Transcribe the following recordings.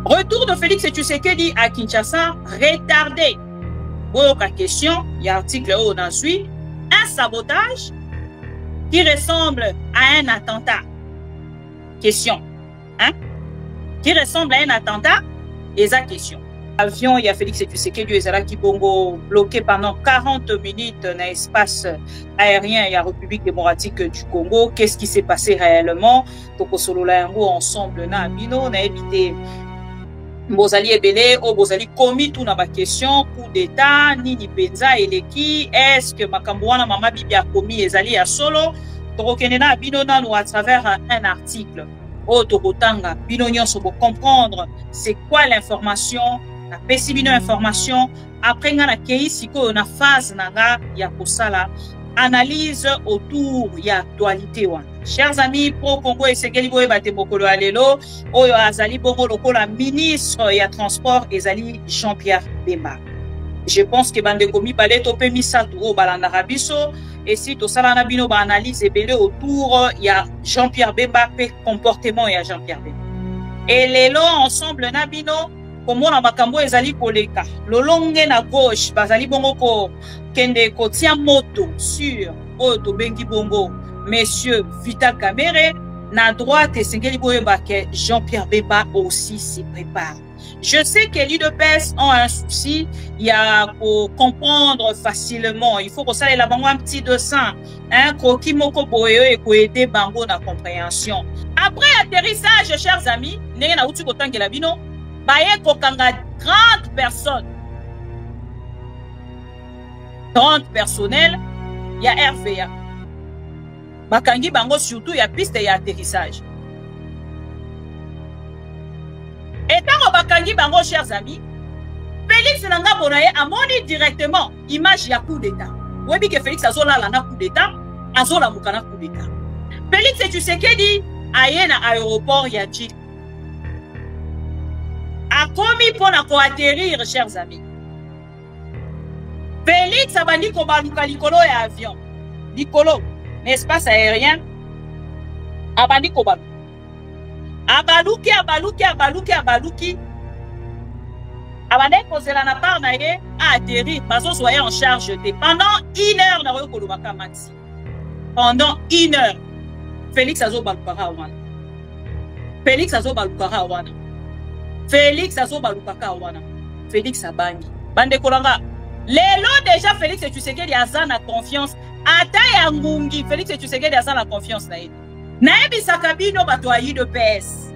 Retour de Félix Tshisekedi à Kinshasa, retardé. Autre question, il y a un article où on en suit. Un sabotage qui ressemble à un attentat. Question. Hein? Qui ressemble à un attentat? Et ça, question. Avion, il y a Félix Tshisekedi qui Bongo bloqué pendant 40 minutes dans l'espace aérien et la République démocratique du Congo. Qu'est-ce qui s'est passé réellement? Toko solo la ensemble na bino na évité Bozali ebele o bozali commis tout na ba question coup d'état nini penza eleki est-ce que makambo wana mama bibi a commis ezali ya solo toko kenena bino nanu à travers un article o toko tanga bino nyonso bo comprendre c'est quoi l'information na pesi bino information après nga na kei siko na phase nanga ya kosala analyse autour ya actualité wana. Chers amis, pro Congo et Sekeli Boye Bate Mokolo Alelo, Oyo Azali Bongo Lokola ministre ya transport Ezali Jean-Pierre Bemba. Je pense que bande komi balé topé misatu o balanda rabiso et si to sala na bino ba analyse ebele autour ya Jean-Pierre Bemba pe comportement ya Jean-Pierre Bemba. Et lelo ensemble na bino komo na makambo ezali koleka. Lolonge na gauche bazali bongo ko kende ko tia moto sur o to bengi bongo Monsieur Vital Kamerhe, na droite, et Jean-Pierre Bemba aussi s'y prépare. Je sais que l'UDPS ont un souci, il y a pour comprendre facilement, il faut que ça ait là un petit dessin, un croquis moko boyo et pour aider bango na compréhension. Après atterrissage, chers amis, n'est na utu kotangi la bino, baye kokanga 30 personnes. 30 personnels, il y a RVA. Bakangi bango surtout il y a piste et atterrissage. Et tant bakangi bango chers amis, Félix Nanga Bonaye a moni directement image ya coup d'état. Vous que Félix azola la na coup d'état, azola mukana coup d'état. Félix Tshisekedi aye na aéroport ya Djit. A commis pour na ko atterrir chers amis. Félix abandi ko baluka likolo ya avion. Likolo l'espace aérien abandi kobalu abaluki abandi kozela na part na ye a atterrir bazo soye en charge te pendant 1 heure na royo kolobaka maxi pendant 1 heure Félix azobalukaka wana Félix abangi bande kolanga lelo déjà Félix Tshisekedi aza na confiance ata ya ngungi Félix Tshisekedi aza na confiance na ye na ebisaka bino bato ya UDPS.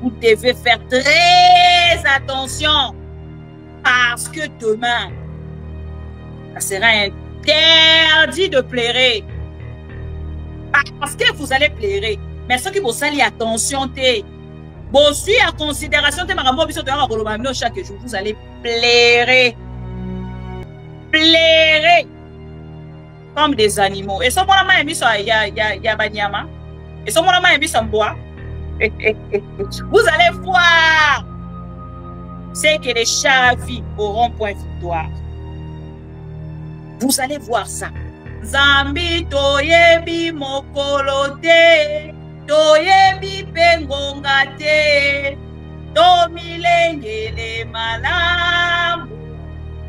Vous devez faire très attention parce que demain ça sera interdit de pleurer parce que vous allez pleurer mais ceux qui vous allez attention te bon suivez en considération te makambo biso to ya koloba bino chaque jour vous allez pleurer comme des animaux. Et ça, mon ami, il y a Banyama. Et ça, mon ami, il y a bois. Vous allez voir. C'est que les chavis auront point victoire. Vous allez voir ça. Zambi toyebi mokolote, toyebi pengongate, tomilengele malamu.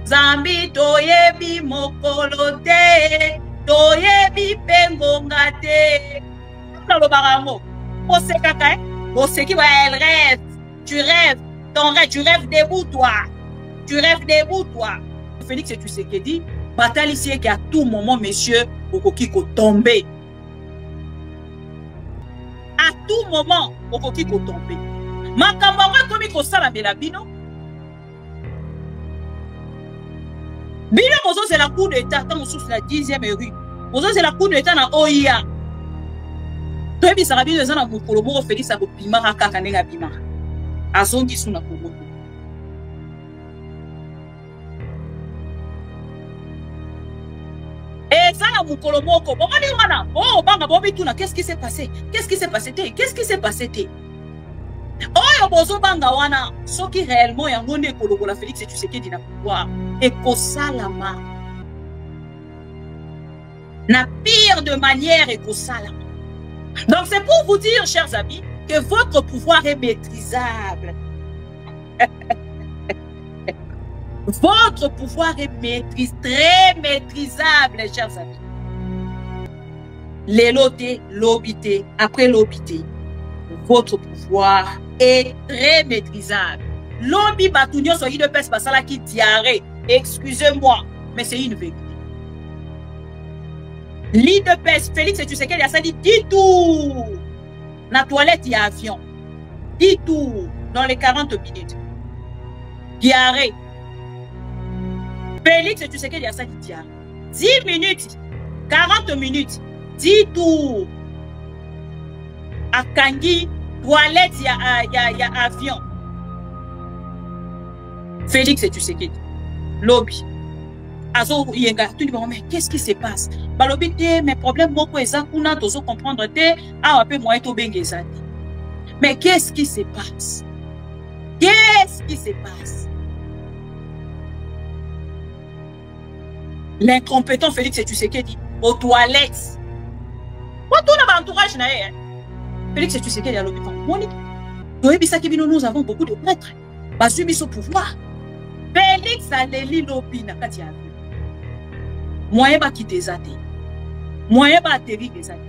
Zambi toyebi mokolote, toyebi pengongate. Dans le baramo, on sait caca, on sait qui va elle rêve. Tu rêves, ton rêve, tu rêves debout toi. Tu rêves debout toi. Félix Tshisekedi, bataille ici qu'à tout moment, messieurs, Okokiko tomber. À tout moment, Okokiko tomber. Makambawa comme il faut ça la belabino. Bino mozo c'est la cour d'état quand on souffle la 10e rue. Mozo c'est la cour d'état na OIA. Toi bi sarabi de zana mukolo moko Félix a bima kaka nenga bima. Azongi suna Congo. Et ça na mukolo moko. Bon mani wana. Oh banga bobi tuna qu'est-ce qui s'est passé? Qu'est-ce qui s'est passé? Qu'est-ce qui s'est passé? Oh bozo banga wana soki réellement ya ngone kolobola Félix Tshisekedi na pouvoir et kosalama na pire de manière et kosalama. Donc c'est pour vous dire chers amis que votre pouvoir est maîtrisable. Votre pouvoir est très maîtrisable, chers amis. Les lotés, l'obité, après l'obité, votre pouvoir est très maîtrisable. L'obi batunyo soyi de pes basala qui diarrhée. Excusez-moi, mais c'est une vérité. Lit de pes, Félix, tu sais qu'il y a ça dit 10 tours. La toilette, il y a avion. 10 tours dans les 40 minutes. Diarrhée. Félix, tu sais qu'il y a ça dit diarrhée. 10 minutes, 40 minutes, 10 tours. À Kangi, toilette, il y a avion. Félix, tu sais qu'il y a lobby. Azo yenga, tu dis, mais qu'est-ce qui se passe? Balobi te, mes problèmes, moi, quoi, ça, qu'on a tous comprendre te, ah, un peu moins, tout bien, mais qu'est-ce qui se passe? Qu'est-ce qui se passe? L'incompétent Félix, tu sais qu'il dit, aux toilettes. Moi, tout dans l'entourage, Félix, tu sais qu'il y a l'hôpital. Nous avons beaucoup de prêtres. Basumi son pouvoir. Félix a l'éli l'opina, quand il y a vu. Moyen va quitter ça. Moyen va atterrir les amis.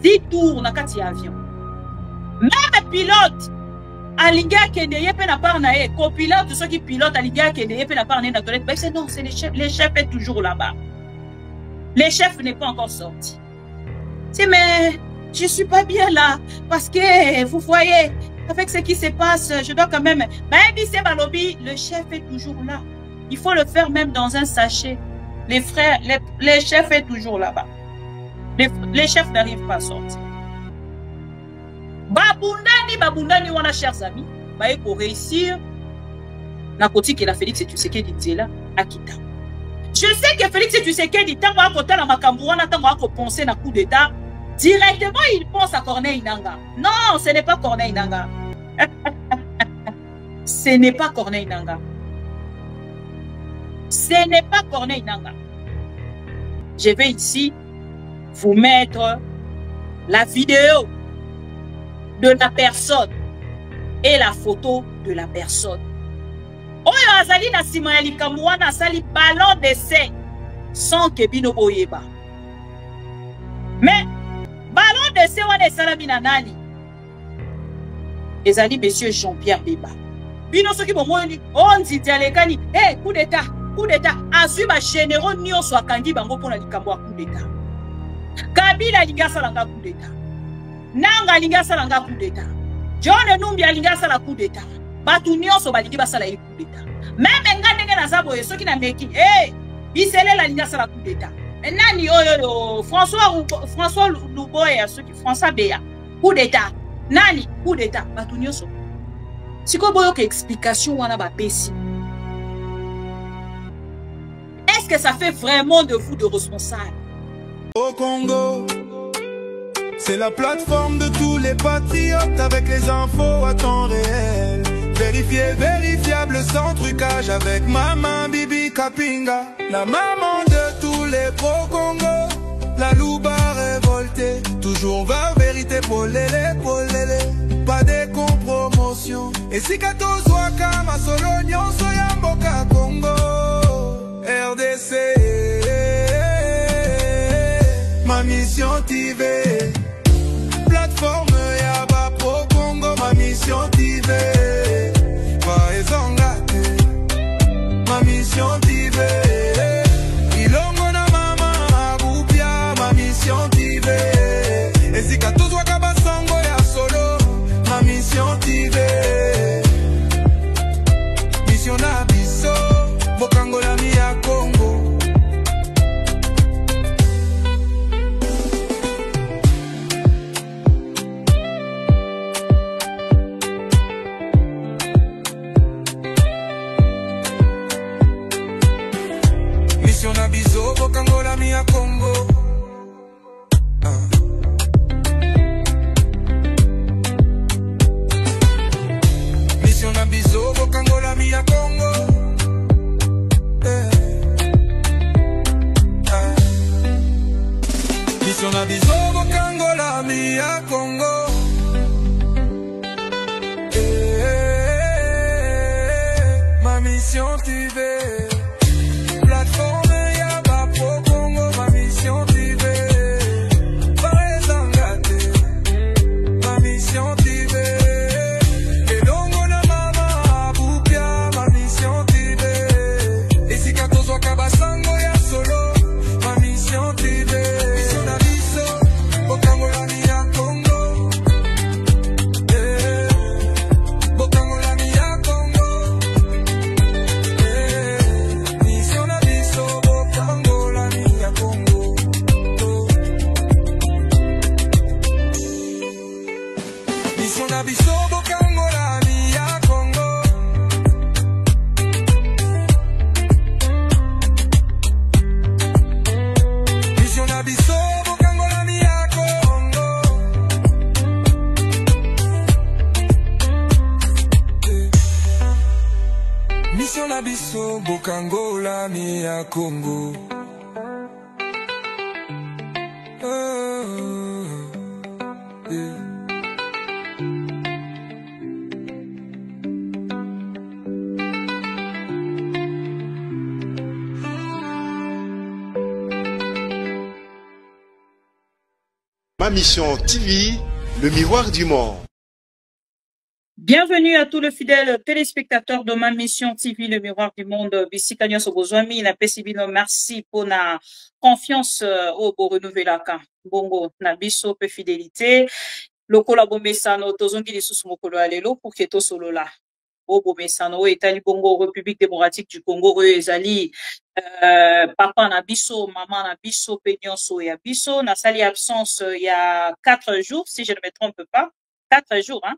10 tours dans quand il y a avion. Même pilote, Alinga Kendeye peut n'a pas en aé. Copilote, ceux qui pilotent Alinga Kendeye peut n'a pas en aé dans la toilette. Mais c'est non, c'est les chefs. Les chefs sont toujours là-bas. Les chefs n'est pas encore sortis. C'est mais je suis pas bien là parce que vous voyez avec ce qui se passe, je dois quand même. Le chef est toujours là. Il faut le faire même dans un sachet. Les frères, les chefs sont toujours là-bas. Les chefs n'arrivent pas à sortir. Babundani, on a chers amis. Pour réussir, la côté que la Félix et tu sais qu'il dit là, à Kita. Je sais que Félix et tu sais qu'il dit, tant qu'on a côté la Macambouana, tant qu'on a pensé à coup d'état, directement il pense à Corneille Nanga. Non, ce n'est pas Corneille Nanga. Ce n'est pas Corneille Nanga. Ce n'est pas Corneille Nanga. Je vais ici vous mettre la vidéo de la personne et la photo de la personne. Oyo azali na sima ya likambo wana asali ballon d'essai sans que bino boyeba. Mais ballon d'essai wana esalami na nani? Ezali monsieur Jean-Pierre Bemba. Bino soki bomoyoni onziti alekani, coup d'état, coup d'état. Azui ba généraux nyonso akangi bango pona likambo ya coup d'état. Kabila lingasa langa coup d'état. Nanga lingasa langa coup d'état. John Numbi lingasa la coup d'état. Batu nyonso balingi basala coup d'état. Même ngandenge na zabo yeso ki na meki, bisele la lingasa la coup d'état. Nani oyo François Luboya soki François Beya coup d'état. Nani coup d'état batu nyonso. Siko boyo ke explication wana ba pesi. Est-ce que ça fait vraiment de vous de responsables? Au Congo, c'est la plateforme de tous les patriotes avec les infos à temps réel. Vérifié, vérifiable, sans trucage avec Maman Bibi Kapinga, la maman de tous les pro-Congo. La louba révoltée, toujours va vérité pour l'élé, pas de compromotion. Et si kato zwaka ma solo nyonso ya mboka Congo, RDC, ma mission TV, plateforme ya ba pro-Congo, ma mission TV, pa ezongate, ma mission TV. Et si kato zwaka basango ya solo, ma mission TV. Mission na biso, bokango la mi ya Congo. Mission na biso, bokango la mi ya Congo. Kangola mia Congo, mission na biso Kangola mia Congo, mission TV. Plateforme ya ba pro Congo, ma mission TV. Parezangate, ma mission TV. Elongo na mama bupia, ma mission TV. Esika tozwa kabasango ya solo, ma mission TV. Mission na biso, bokango la mi ya Congo. Bokango la mi ya Congo. Mission na biso, bokango la mi ya Congo. Mission na biso, bokango la mi ya Congo. Mission na biso, bokango la mi ya Congo. Mission na biso, bokango la mi ya Congo. Ma mission TV, le miroir du monde. Bienvenue à tous les fidèles téléspectateurs de ma mission TV, le miroir du monde. Bisika nyonso bozwami na pesi bino merci pour na confiance au bo renouvelaka. Bongo na biso pe fidélité. Lokola bomesano tozongi lisusu mokolo ya lelo pour que tosolola. O bomesano etali bongo République démocratique du Congo oyo ezali papa na biso, maman na biso, pe nyonso ya biso. Na sali absence il y a 4 jours, si je ne me trompe pas. 4 jours, hein.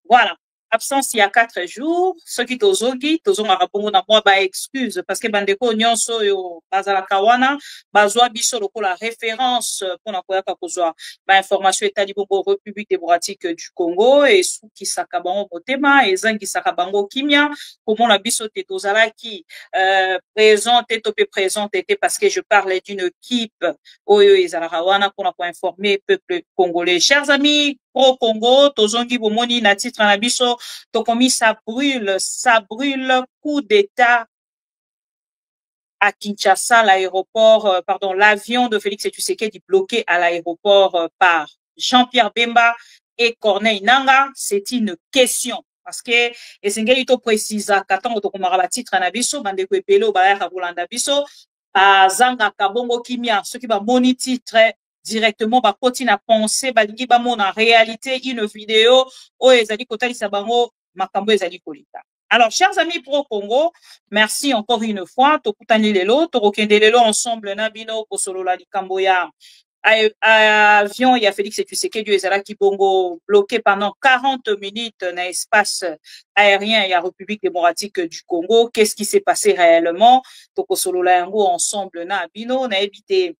Voilà. Absence il y a 4 jours. Ceux qui tozongi rabongo na moi ba excuse parce que bandeko nyonso yo bazala kawana bazwa biso lokola référence pour na koyaka kozwa ba information etali bongo République démocratique du Congo et suki sakabango motema ezangi sakabango kimia comment la biso te tozalaki présente to pe présente était parce que je parlais d'une équipe oyo ezala wana pour na ko informer peuple congolais. Chers amis pro Congo tozongi bomoni na titre na biso tokomi ça brûle, coup d'état à Kinshasa, l'aéroport, pardon, l'avion de Félix Tshisekedi bloqué à l'aéroport par Jean-Pierre Bemba et Corneille Nangaa. C'est une question. Parce que, esengeli to précisa, katango to komara ba titre na biso, bandeko epelo ba ya kolanda biso, zanga kabongo kimia, ceux qui ba moni titre directement ba koti na penser balingi ba mona réalité une vidéo o ezali kotalisa bango makambo ezali kolita. Alors chers amis pro Congo, merci encore une fois tokutani lelo tokokende lelo ensemble na bino kosolola likambo ya avion ya Félix Tshisekedi ezalaki bongo bloqué pendant 40 minutes na espace aérien ya République démocratique du Congo. Qu'est-ce qui s'est passé réellement? Tokosolola yango ensemble na bino na ebité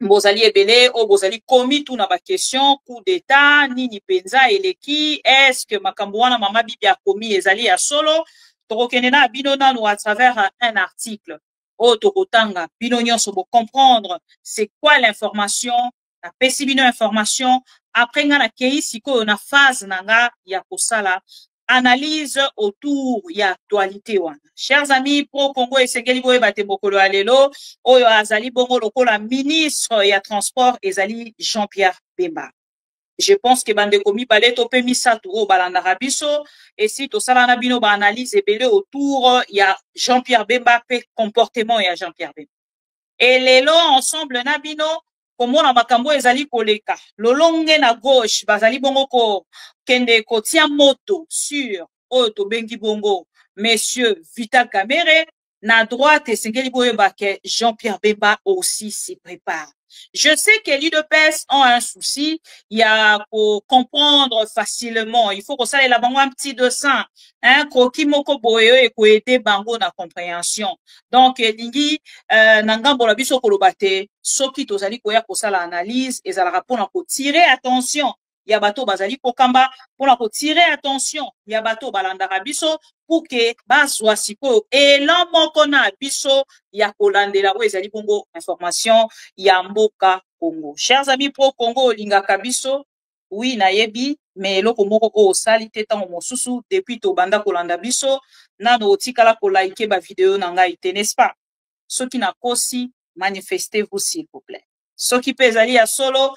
Bozali ebele, o bozali komi tout na ba question, coup d'état, nini penza eleki, est-ce que makambo wana mama bibi a komi ezali ya solo, tokokende na bino nanu à travers un article, o tokotanga, bino nyonso bo comprendre, c'est quoi l'information, na pesi bino information, après nga na kei siko na phase nanga ya kosala, analyse autour ya actualité wana. Chers amis pro Congo esengeli boye bate mokolo ya lelo oyo azali bongo lokola ministre ya transport ezali Jean-Pierre Bemba. Je pense que bandeko mibale to pe misato o balanda biso et si to sala na bino ba analyse ebele autour ya Jean-Pierre Bemba pe comportement ya Jean-Pierre Bemba. Et lelo ensemble na bino komona makambo ezali koleka lolonge na gauche bazali bongo ko kende kotia moto sur oyo tobengi bongo Monsieur Vital Kamerhe, na droite esengeli boyeba ke Jean-Pierre Bemba aussi s'y prépare. Je sais que l'UDPS ont un souci, il y a pour comprendre facilement, il faut que ça ait la bango un petit dessin, hein, kroki moko boyo et ko aider bango na compréhension. Donc lingi nangambo la biso kolobate, soki tozali koya ko sala analyse ezala pour na ko tirer attention. Ya bato bazali kokamba pour na ko tirer attention, ya bato balandaka biso pour que bazwa siko elan moko na biso ya kolandela ko ezali bongo information ya mboka Congo. Chers amis pro Congo lingaka biso, oui na yebi mais eloko moko o sali te tango mosusu depuis tobanda kolanda biso nano otikala kolike ba video na ngai te, n'est-ce pas? Soki nakosi manifestez-vous s'il vous plaît. Soki pe ezali ya solo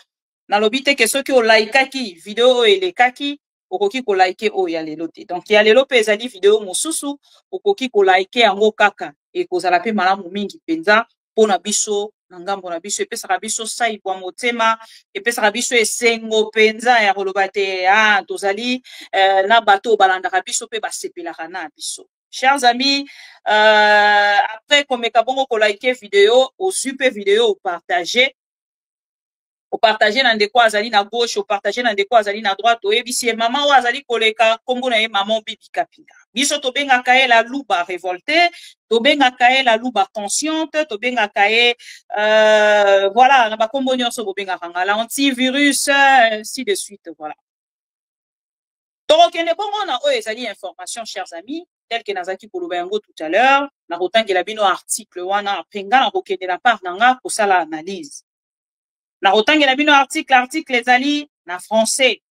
nalobi te ke soki olaikaki video oyo elekaki okoki kolike oyo ya lelo te. Donc ya lelo pe ezali video mosusu okoki kolike yango kaka ekozala pe malamu mingi penza pona biso na ngambo na biso epesaka biso sai kwa motema epesaka biso esengo penza ya koloba te tozali na bato balandaka biso pe basepelaka na biso. Chers amis, après komeka bongo kolike video osu pe video opartager na ndeko azali na gauche opartager na ndeko azali na droite oyebisi mama o azali koleka kombo na ye mama Bibika Pinga. Biso tobengaka ye la louba révoltée, tobengaka ye la louba consciente, tobengaka ye voilà na bakombo nyonso bobengaka nga l'antivirus ainsi de suite, voilà. Tokende bongo na oyo ezali information, chers amis, tel que nazaki koloba yango tout à l'heure na kotangela bino article wana penga na kokende na part nanga kosala analyse. Na kotangela bino article ezali na français.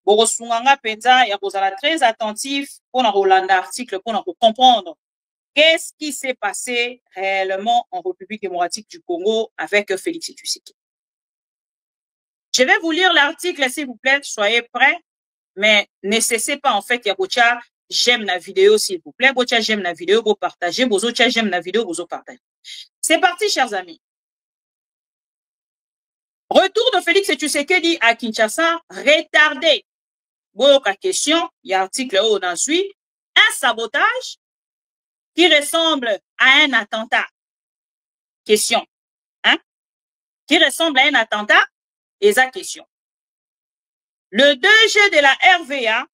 Borosunganga penza ya kozala très attentif pour na rolanda article pour na comprendre qu'est-ce qui s'est passé réellement en République démocratique du Congo avec Félix Tshisekedi. Je vais vous lire l'article s'il vous plaît, soyez prêts, mais ne cessez pas en fait ya kocha j'aime la vidéo s'il vous plaît, kocha j'aime la vidéo, vous partagez, vous autres j'aime la vidéo, vous partagez. C'est parti chers amis. Retour de Félix Tshisekedi à Kinshasa, retardé. Boyoka question, il y a un article où on suit, un sabotage qui ressemble à un attentat. Question. Hein? Qui ressemble à un attentat? Et sa question. Le 2G de la RVA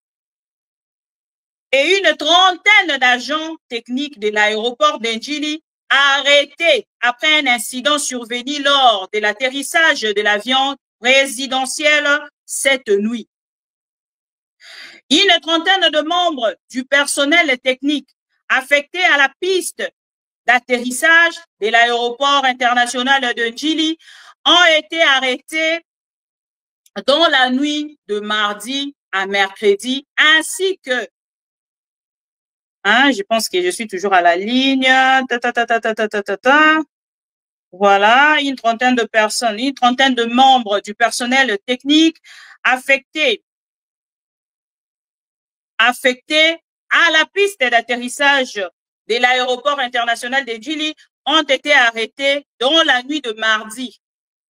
et une trentaine d'agents techniques de l'aéroport d'Ndjili arrêtés après un incident survenu lors de l'atterrissage de l'avion présidentiel cette nuit. Une trentaine de membres du personnel technique affectés à la piste d'atterrissage de l'aéroport international de Ndjili ont été arrêtés dans la nuit de mardi à mercredi, ainsi que je pense que je suis toujours à la ligne. Voilà, une trentaine de personnes, une trentaine de membres du personnel technique affectés à la piste d'atterrissage de l'aéroport international de Ndjili ont été arrêtés dans la nuit de mardi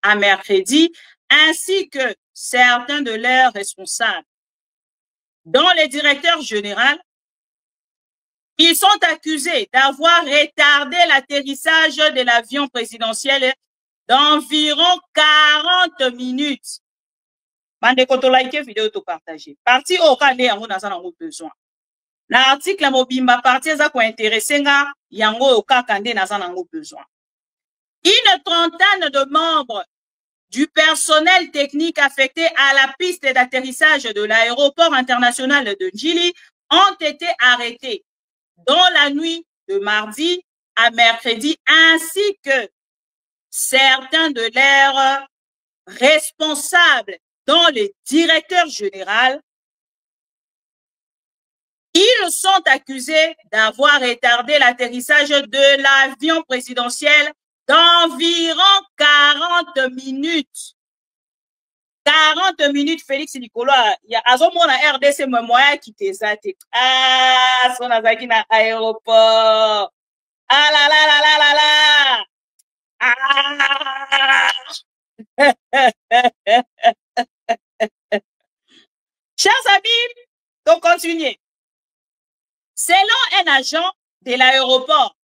à mercredi, ainsi que certains de leurs responsables. Dont le directeur général, ils sont accusés d'avoir retardé l'atterrissage de l'avion présidentiel d'environ 40 minutes. Bande koto like vidéo to partager. Parti au kande yango naza nango besoin. Na article mobimba parti eza ko intéressé nga yango au kande naza nango besoin. Une trentaine de membres du personnel technique affecté à la piste d'atterrissage de l'aéroport international de Ndjili ont été arrêtés dans la nuit de mardi à mercredi, ainsi que certains de leurs responsables, dont le directeur général. Ils sont accusés d'avoir retardé l'atterrissage de l'avion présidentiel d'environ 40 minutes. 40 minutes, Félix Nicolas. Il y a azomona RDC moya qui te zate. Son azaki na aéroport. Ah là là là là là là. Chers amis, donc continuez. Selon un agent de l'aéroport,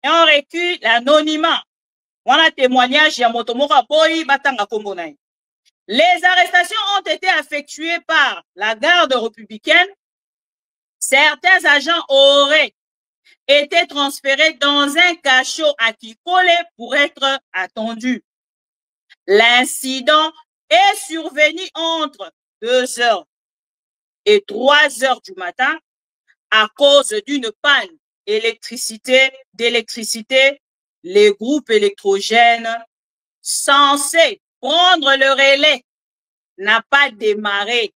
et on recule l'anonymat. On a témoignage ya motomora boy batanga kombonai. Les arrestations ont été effectuées par la garde républicaine. Certains agents auraient été transférés dans un cachot à Kikole pour être attendus. L'incident est survenu entre 2h et 3h du matin à cause d'une panne d'électricité. Les groupes électrogènes censés prendre le relais n'a pas démarré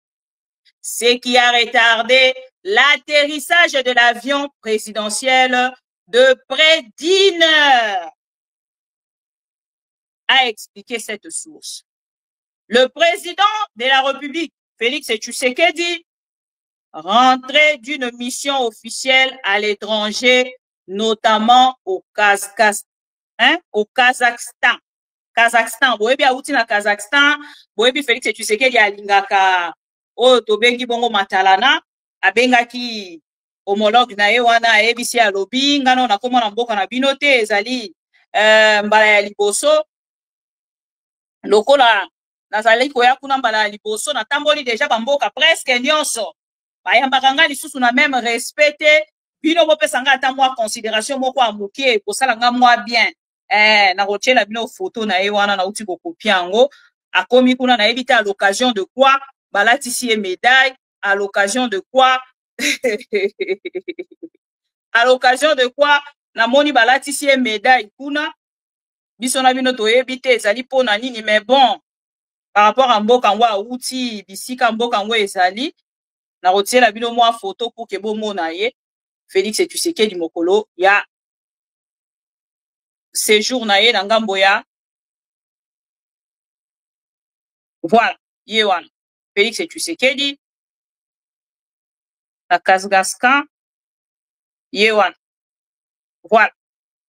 ce qui a retardé l'atterrissage de l'avion présidentiel de près d'1 heure, a expliqué cette source. Le président de la République, Félix Tshisekedi, rentré d'une mission officielle à l'étranger, notamment au Kazakhstan. Boyebi auti na Kazakhstan, boyebi Félix Tshisekedi alingaka o tobengi bongo matalana, abengaki homologue na ye wana ayebisi alobi ngano na komona mboka na bino te ezali mbala ya liboso lokola nazali koya kuna mbala ya liboso natamboli deja bamboka presque nyonso bayambaka nga lisusu na même respect te bino bopesa nga ata mwa considération moko ya mokie kosala nga mwa bien na kotiela bino photo na ye wana nauti kokopia yango akomi kuna nayebi te à l'occasion de quoi balatisi ye médaille à l'occasion de quoi à l'occasion de quoi namoni balatisi ye médaille kuna biso na bino toyebi te ezali mpona nini mais bon par rapport à mboka ngo auti bisika mboka ngo ezali na kotiela bino mwa photo pour ke bomona ye Félix Tshisekedi mokolo ya séjour na ye na ngambo ya voilà ye wana Félix Tshisekedi na Kazakhstan ye wana voilà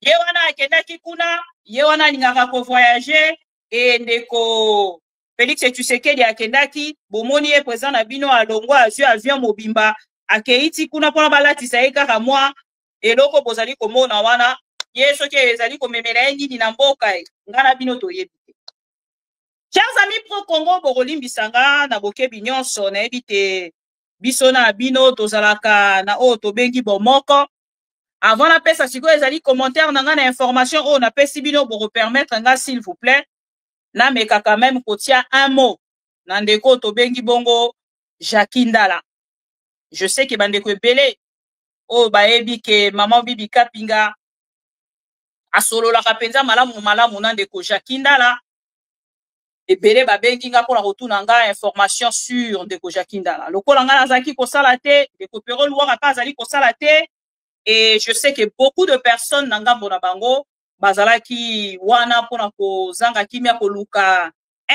ye wana akendaki kuna ye wana alingaka kovoyager e ndeko Félix Tshisekedi akendaki bomoni ye président na bino alongo azwi avion mobimba akeiti kuna mpona balatisa ye kaka mwa eloko bozali komona wana ye soki ezali komemela ye nini na mboka nga na bino toyebi te. Chers amis pro Congo bokolimbisanga na bokebi nyonso nayebi te biso na bino tozalaka na oyo tobengi bomoko avant napesa sikoyo ezali commentaire na nga na information oyo napesi bino bokopermettre nga s'il vous plaît nameka quand même kotia un mot na ndeko tobengi bongo Jackie Ndala. Je sais que bandeko ebele oyo bayebi ke mama Bibi Kapinga asololaka penza malamu na ndeko Jackie Ndala ebele babengi nga mpona kotuna nga information sur ndeko Jackie Ndala lokola nga nazalaki kosala te ndeko Pero Luwaka mpe azali kosala te et je sais que beaucoup de personnes na ngambo na bango bazalaki wana mpona kozanga kimia koluka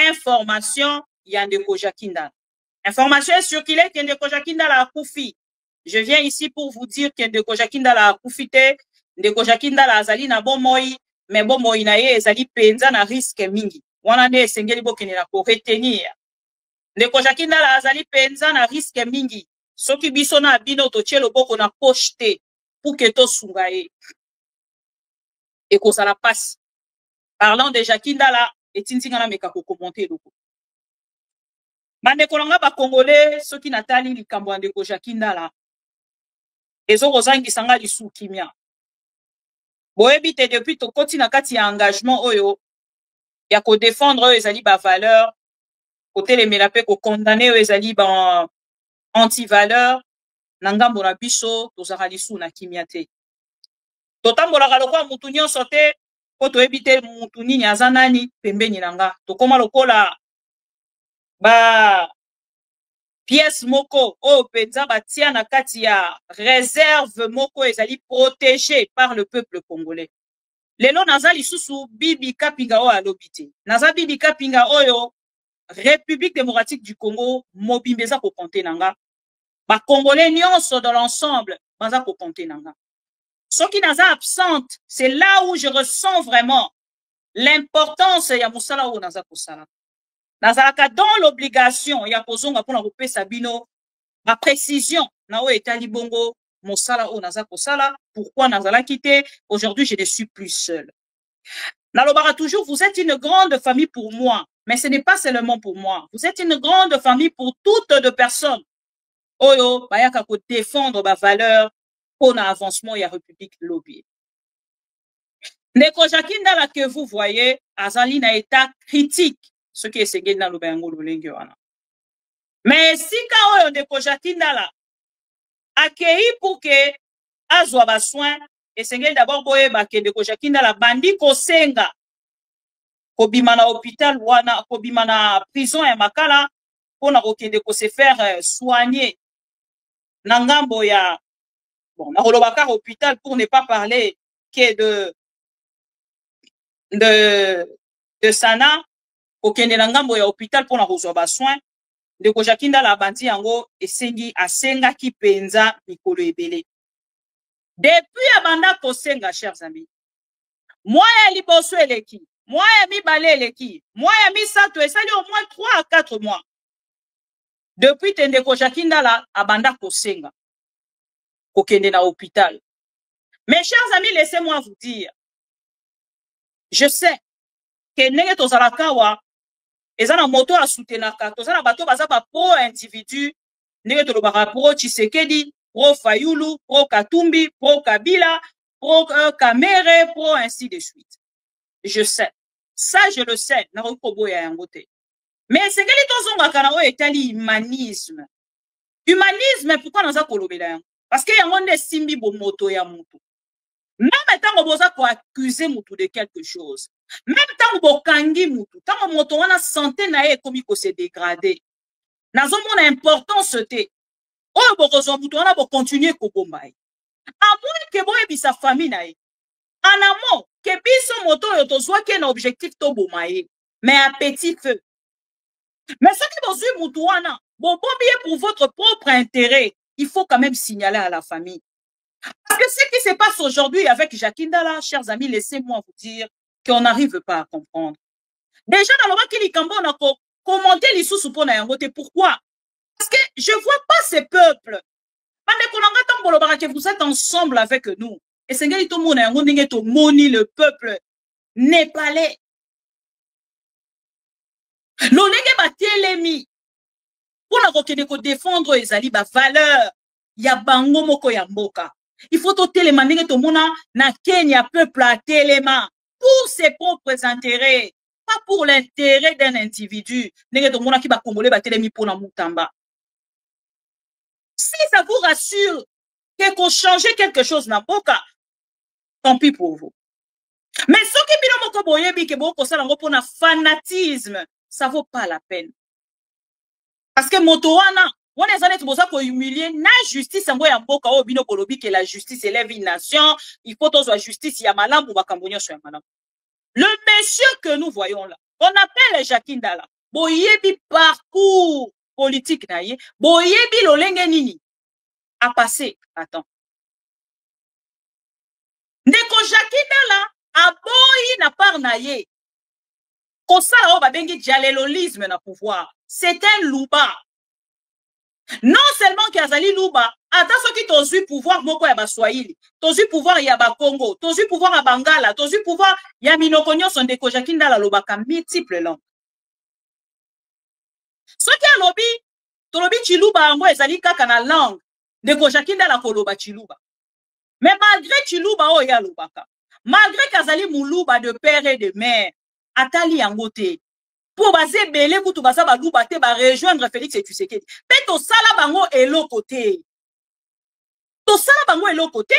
information ya ndeko Jackie Ndala. Information circulée que ndeko Jackie Ndala akufi. Je viens ici pour vous dire que ndeko Jackie Ndala akufi te, ndeko Jackie Ndala azali na bomoi, mais bomoi na ye ezali penza na risque mingi. Wana nde esengeli bokende na ko retenir. Ndeko Jackie Ndala azali penza na risque mingi. Soki biso na bino totie loboko na poche te pour que tosunga ye. Et qu'on ça la passe. Parlant de Jackie Ndala, et tintinga na meka ko commenter loko. Bandeko langa ba Congolais soki natali likambo ya ndeko Jackie Ndala. Ezo kozangisa nga lisu kimia. Boyebi te depuis tokoti na kati ya engagement oyo ya ko défendre oyo ezali ba valeur kotelemela pe ko condamner oyo ezali ba anti valeur na ngambo na biso tozaka lisu na kimia te. Totambolaka lokola mutu nyonso te po toyebi te mutu nini aza nani pembeni na nga tokoma lokola ba pièce moko oyo penza batia na kati ya réserve moko ezali protégée par le peuple congolais. Lelo naza lisusu Bibi Kapinga oyo alobi te. Naza Bibi Kapinga oyo République démocratique du Congo mobimba eza kokonte nanga. Ba Congolais nyonso dans l'ensemble baza kokonte nanga. Soki naza absente, c'est là où je ressens vraiment l'importance ya musala oyo naza kosala. Nazalaka dans l'obligation ya kozonga pona kopesa bino ma précision na oyo etali bongo mosala oyo naza kosala. Pourquoi nazalaki te? Aujourd'hui je ne suis plus seule. Nalobaka toujours, vous êtes une grande famille pour moi, mais ce n'est pas seulement pour moi. Vous êtes une grande famille pour toutes de personnes. Oyo bayaka ko défendre ba valeur pour l'avancement ya République lobby. Ndeko Jackie Ndala que vous voyez azali na état critique. Ce qui est segé dans le bango lolenge wana. Mais si ka oyo ndeko Jackie Ndala akei pour que azwa ba soin et segé d'abord boye ba ke ndeko Jackie Ndala bandi ko senga ko bima na hôpital wana ko bima na prison ya Makala pour se faire soigner. Nangambo ya, bon, na holobaka hôpital pour ne pas parler que de Sana, okende nangambo ya hôpital pour na kozwa soin. Ndeko Jakinda la bandi yango esengi asenga ki penza mikolo ebele. Depuis abanda kosenga, chers amis, moi ya liboso eleki, moi ya mibale eleki, moi ya misato esali au moins 3 à 4 mois. Depuis Ndeko Jakinda la abanda kosenga, kokende na hôpital. Mes chers amis, laissez-moi vous dire, je sais que nenge tozalakawa ezana moto a soutenaka, tozana bato baza ba pro individu, nenge tolobaka pro Tshisekedi, pro Fayulu, pro Katumbi, pro Kabila, pro Kamere, pro ainsi de suite. Je sais. Ça, je le sais. Mais c'est que les tozonga kana o etali humanisme. Humanisme, pourquoi naza kolobela? Parce que yango nde simbi bo moto ya mutu. Même tant boza ko accuser mutu de quelque chose. Même tant bokangi mutu, tant moto wana santé na ye komi ko se dégrader. Nazo mona importance te. Oh bokozo mutu wana bo continuer ko bombai. À moins que boye bisa famille na ye. En amont, que biso moto yo tozwa ke na objectif to bomaye, mais à petit feu. Mais ce qui vous mutu wana, bon bien pour votre propre intérêt, il faut quand même signaler à la famille. Parce que ce qui se passe aujourd'hui avec Jakinda là, chers amis, laissez-moi vous dire qu'on n'arrive pas à comprendre. Déjà, dans le moment qu'il y a commenté les sous-soupons à Yangote, pourquoi? Parce que je ne vois pas ces peuples. Vous êtes ensemble avec nous. Et c'est le peuple népalais. L'onenge batelemi. Pour la défendre les ali ba valeur. Ya bango moko ya mboka. Il faut to telema ndenge to mona na Kenya peuple a telema pour ses propres intérêts, pas pour l'intérêt d'un individu. Ndenge to mona ki ba congolais ba telemi pour na mutamba. Si ça vous rassure que qu'on change quelque chose na mboka, tant pis pour vous. Mais ce qui bino moko boyebi ke boko sala ngo pour na fanatisme, ça vaut pas la peine. Parce que moto wana on est allé tout ça pour humilier na justice en ya mboka o bino kolobi que la justice élève une nation, il faut que la justice ya malam pour bakambonyo sur malam. Le monsieur que nous voyons là, on appelle Jakinda là, boyebi parcours politique na ye, boyebi lolenge nini a passé. Attends. Ndeko Jakinda là, a boyi na par na ye. Ko sala o ba bengi dialelolisme na pouvoir. C'est un louba. Non seulement qu'il y a Zali Louba, attends ce qui t'ose eu pouvoir, moko ya Baswahili, t'ose eu pouvoir ya ba Congo, t'ose eu pouvoir à Bangala, t'ose eu pouvoir ya Minokonyo son Ndeko Jakinda la lobaka multiple langues. Ce qui a lobby, to lobby Chiluba ango ezali kaka na langue, Ndeko Jakinda la koloba Chiluba. Mais malgré Chiluba o ya lobaka, malgré kazali muluba de père et de mère, atali angote. Pour baser belé kutu basa ba luba te ba rejoindre Félix et Tshisekedi. Mais to sala bango elo côté. To sala bango elo côté.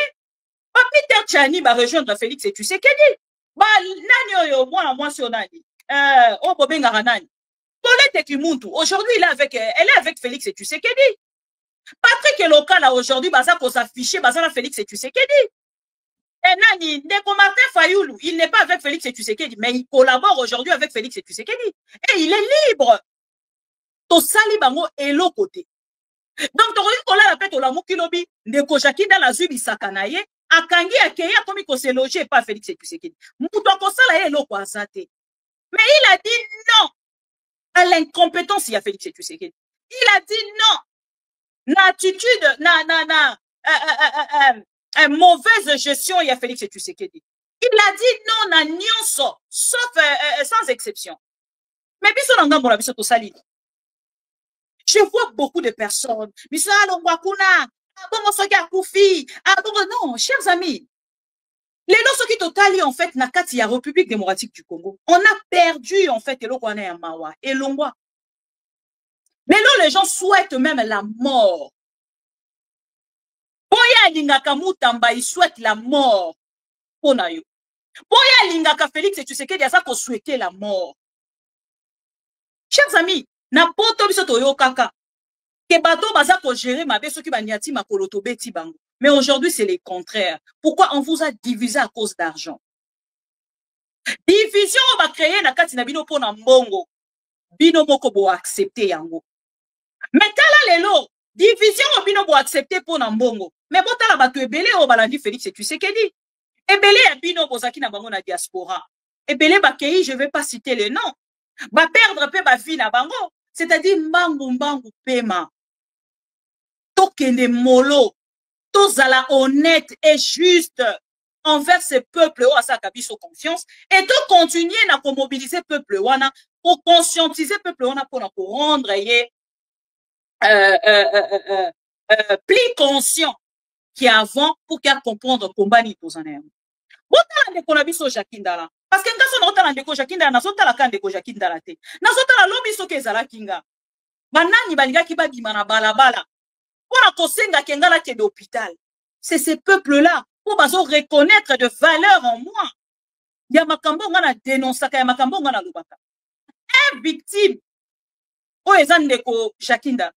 Ba Peter Tchani ba rejoindre Félix et Tshisekedi. Ba nani yo moi sur nani. O bobenga nani. Paulette Kimuntu aujourd'hui elle est avec Félix et Tshisekedi. Patrick Local là aujourd'hui basa ko s'afficher basa na Félix et Tshisekedi. Et Nani, Ndeko Martin Fayulu, il n'est pas avec Félix et Tshisekedi, mais il collabore aujourd'hui avec Félix et Tshisekedi. Et il est libre. To sali bango et l'autre côté. Donc, tu as la pète au lamo kilobi, Ndeko Jakinda la zubi sakanaye, akangi akeya comme il se loger pas Félix et Tshisekedi. Mouton ko sala et l'autre asate. Mais il a dit non à l'incompétence, il y a Félix et Tshisekedi. Il a dit non. L'attitude, mauvaise gestion, il y a Félix et Tshisekedi. Il a dit non, na nyonso, sauf sans exception. Mais je vois beaucoup de personnes. Non, chers amis, les lorsques qui totali en fait na kati ya République démocratique du Congo, on a perdu en fait et l'ongwa. Mais là, les gens souhaitent même la mort. Boya lingaka mutamba, il souhaite la mort. Boya lingaka Félix et Tshisekedi, ça qu'on souhaitait la mort. Chers amis, Na poto biso toyo kaka. Que bateau baza ko gérer mabe soki banyati makolo to beti bango. Mais aujourd'hui c'est le contraire. Pourquoi on vous a divisé à cause d'argent? Division va créer na kati na bino pona mbongo. Bino moko bo accepter yango. Mais tala lelo, division bino bo accepter pona mbongo. Mais botala bato ebele o balandi Félix Tshisekedi. Ebele ya bino bozaki na bango na diaspora. Ebele bakei, je vais pas citer les noms. Ba perdre pe ba vie na bango. C'est-à-dire mbangu pema. Tokende molo. Tozala honnête et juste envers ce peuple où asa kabiso confiance et to continuer na ko mobiliser peuple wana pour conscientiser peuple wana pour rendre ye plus conscient qu'avant pour qu'il comprendre combat ni tozana. Bota ndeko na biso Jakindala parce que ngaso na otala ndeko Jakindala na sota la kan ndeko Jakindala te na sota la lobi so kezala kinga banani balingaki babima na balabala pour kosenga kengala ke d'hôpital. C'est ces peuples là pour bazo reconnaître de valeur en moi. Ya makambo ngana dénoncer ka ya makambo ngana lubaka. Un victime o ezandeko Jakindala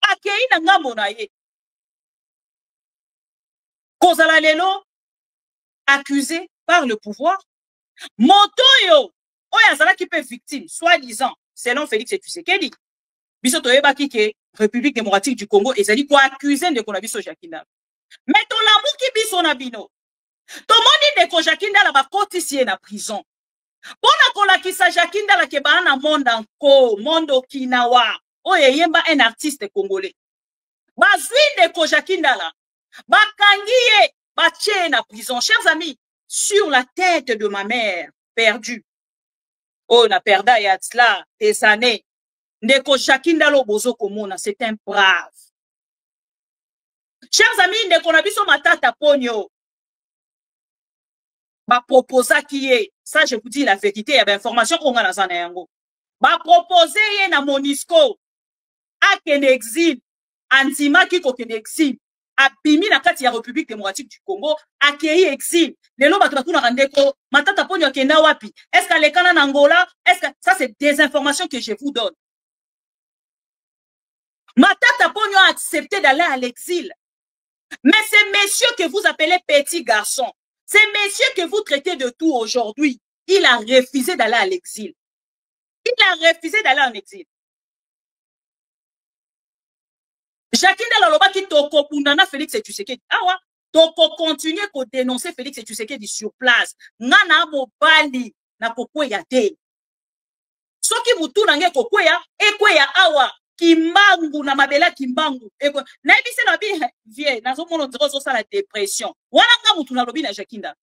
akei na ngambo na ye kozala lelo accusé par le pouvoir motoyo oyo azalaki pe victime soi-disant selon Félix Tshisekedi biso toyebaki ke République démocratique du Congo ezali ko accuser ndeko na biso Jakindala mais to lamuki biso na bino tomoni ndeko Jakindala bakotisi ye na prison pona kolakisa Jakindala ke bana na monde encore monde okinawa oyo yemba un artiste congolais bazwi ndeko Jakindala bakangi ye batie na prison. Chers amis, sur la tête de ma mère perdue oh na perda ya tsla des années ndeko Jakindala bozo komona c'est un brave. Chers amis, ndeko na biso matata ponyo ba proposa qui est ça je vous dis la vérité, il y a information qu'on a dans zana yango ba proposer ye na Monisco a ken exil antima ki ko ken exil abimi na kati ya République démocratique du Congo akei exil lelo bato bakuna randeko matata ponyo kenda wapi est-ce que lekana na Angola est-ce que ça c'est des informations que je vous donne. Matata ponyo a accepté d'aller à l'exil. Mais ces messieurs que vous appelez petits garçons, ces messieurs que vous traitez de tout aujourd'hui, il a refusé d'aller à l'exil. Il a refusé d'aller en exil. Jakindala lobaki toko pundana Félix Tshisekedi. Awa, toko continuer ko dénoncer Félix Tshisekedi sur place. Ngana mobali na kokweya te. Soki mutu nange kokweya, ekweya awa. Kimbangu na mabela kimbangu eko na ebise na bi vie na zo mono zo sala dépression wana nga mutu na lobi na Jakindala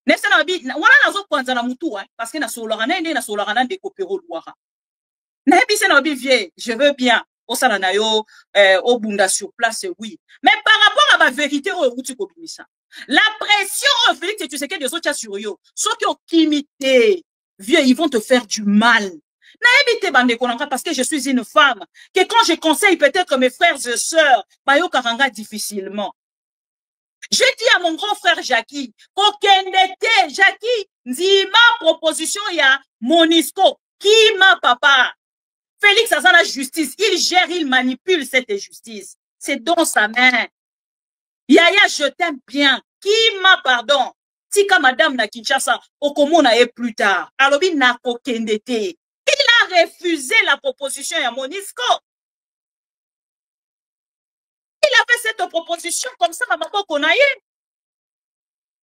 nese na bi wana na zo kwanza na mutu parce que na solora na ende na solora na ndeko pero luara na ebise na bi vie je veux bien au sala na yo au bunda sur place oui mais par rapport à ma vérité au uti ko bimisa la pression au Félix tu sais que des autres sur yo ceux qui ont kimité vieux ils vont te faire du mal. Parce que je suis une femme, que quand je conseille peut-être mes frères et sœurs, Bayo Karanga difficilement. Je dis à mon grand frère Jackie, Kokendete, Jackie, Nzima proposition ya Monisco, qui ma papa. Félix a la justice, il gère, il manipule cette justice. C'est dans sa main. Yaya, je t'aime bien. Qui ma pardon. Tika madame na Kinshasa, Okomona et plus tard. Alobi na Kokendete. Il a refusé la proposition à Monisco. Il a fait cette proposition comme ça, maman konaye.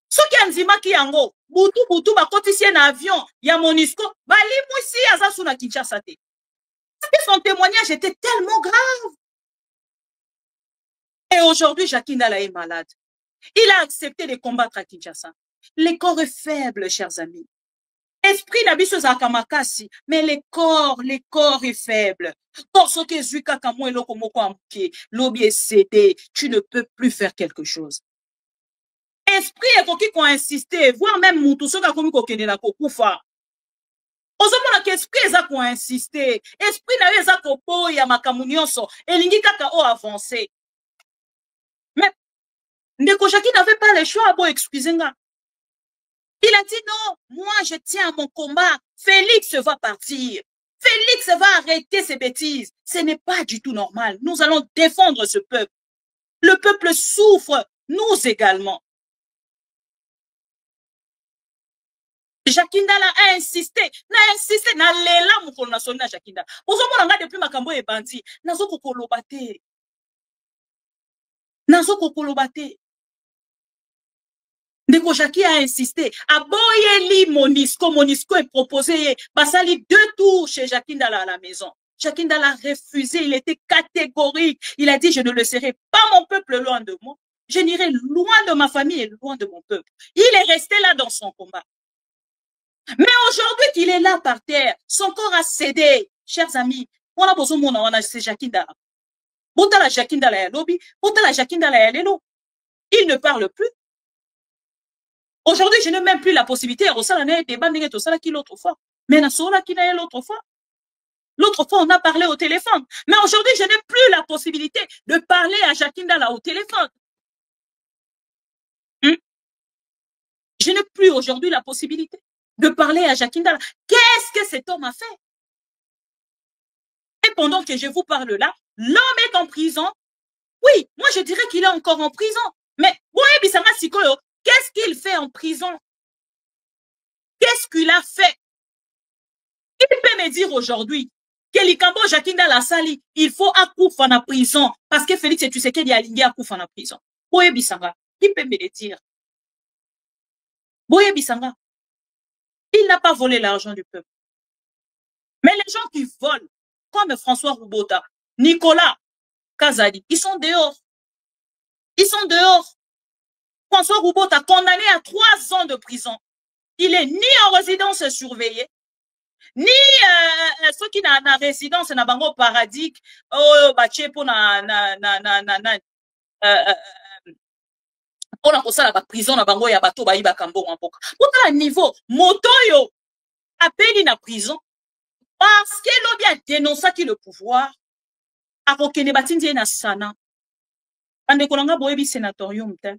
Ce qui a nzima ki yango, butu ba kotisien avion, ya Monisco, bali mwisi azasu na Kinshasa te. Son témoignage était tellement grave. Et aujourd'hui, Jakindala est malade. Il a accepté de combattre à Kinshasa. Le corps est faible, chers amis. Esprit n'abisso zakamakasi, mais le corps est faible. Torso ke zuika kamo eloko moko amke, lobi est cédé, tu ne peux plus faire quelque chose. Esprit est koki ko insister, voire même mutu soka komi ko kende na kokufa. Ozomona ke esprit eza ko insister, esprit na eza ko boya makamu nyonso, elingi kaka o avancer. Mais ndeko Jackie n'avait pas le choix, bon excuser nga. Il a dit non, moi je tiens à mon combat. Félix va partir. Félix va arrêter ses bêtises. Ce n'est pas du tout normal. Nous allons défendre ce peuple. Le peuple souffre, nous également. Jakindala a insisté, na lela mukolo na soni na Jakindala. Ozo mona nga depuis makambo e bandi, nazo kokoloba te. Nazo kokoloba te. Ndeko Jaki a insisté. Aboyeli Monisco est proposé. Basali 2 tours chez Jakindala à la maison. Jakindala a refusé. Il était catégorique. Il a dit, je ne le laisserai pas mon peuple loin de moi. Je n'irai loin de ma famille et loin de mon peuple. Il est resté là dans son combat. Mais aujourd'hui qu'il est là par terre, son corps a cédé. Chers amis, on a besoin de mon c'est Jakindala. Botala Jakindala ya lobi, botala Jakindala ya lelo. Il ne parle plus. Aujourd'hui, je n'ai même plus la possibilité de débat l'autre fois. Mais l'autre fois. L'autre fois, on a parlé au téléphone. Mais aujourd'hui, je n'ai plus la possibilité de parler à Jakindala au téléphone. Je n'ai plus aujourd'hui la possibilité de parler à Jakindala. Qu'est-ce que cet homme a fait? Et pendant que je vous parle là, l'homme est en prison. Oui, moi je dirais qu'il est encore en prison. Mais, ouais, Bissama Sikoyo, qu'est-ce qu'il fait en prison? Qu'est-ce qu'il a fait? Il peut me dire aujourd'hui que Likambo Jakindala Sali, il faut accouper en prison parce que Félix et tu sais qu'il y a lingué accouper en prison. Boye Bissanga, il peut me le dire. Boye Bissanga, il n'a pas volé l'argent du peuple. Mais les gens qui volent, comme François Roubota, Nicolas Kazadi, ils sont dehors. Ils sont dehors. François Roubota condamné à 3 ans de prison. Il est ni en résidence surveillée, ni ceux qui n'ont pas résidence na bango paradis bache pour na kosala ba prison na bango ya bato bayi bakambo mboka. Pour niveau moto yo appeli na prison parce que l'obi a dénoncé qui le pouvoir a kokene batindi na sana. Ande kolanga boyebi sénatorium te.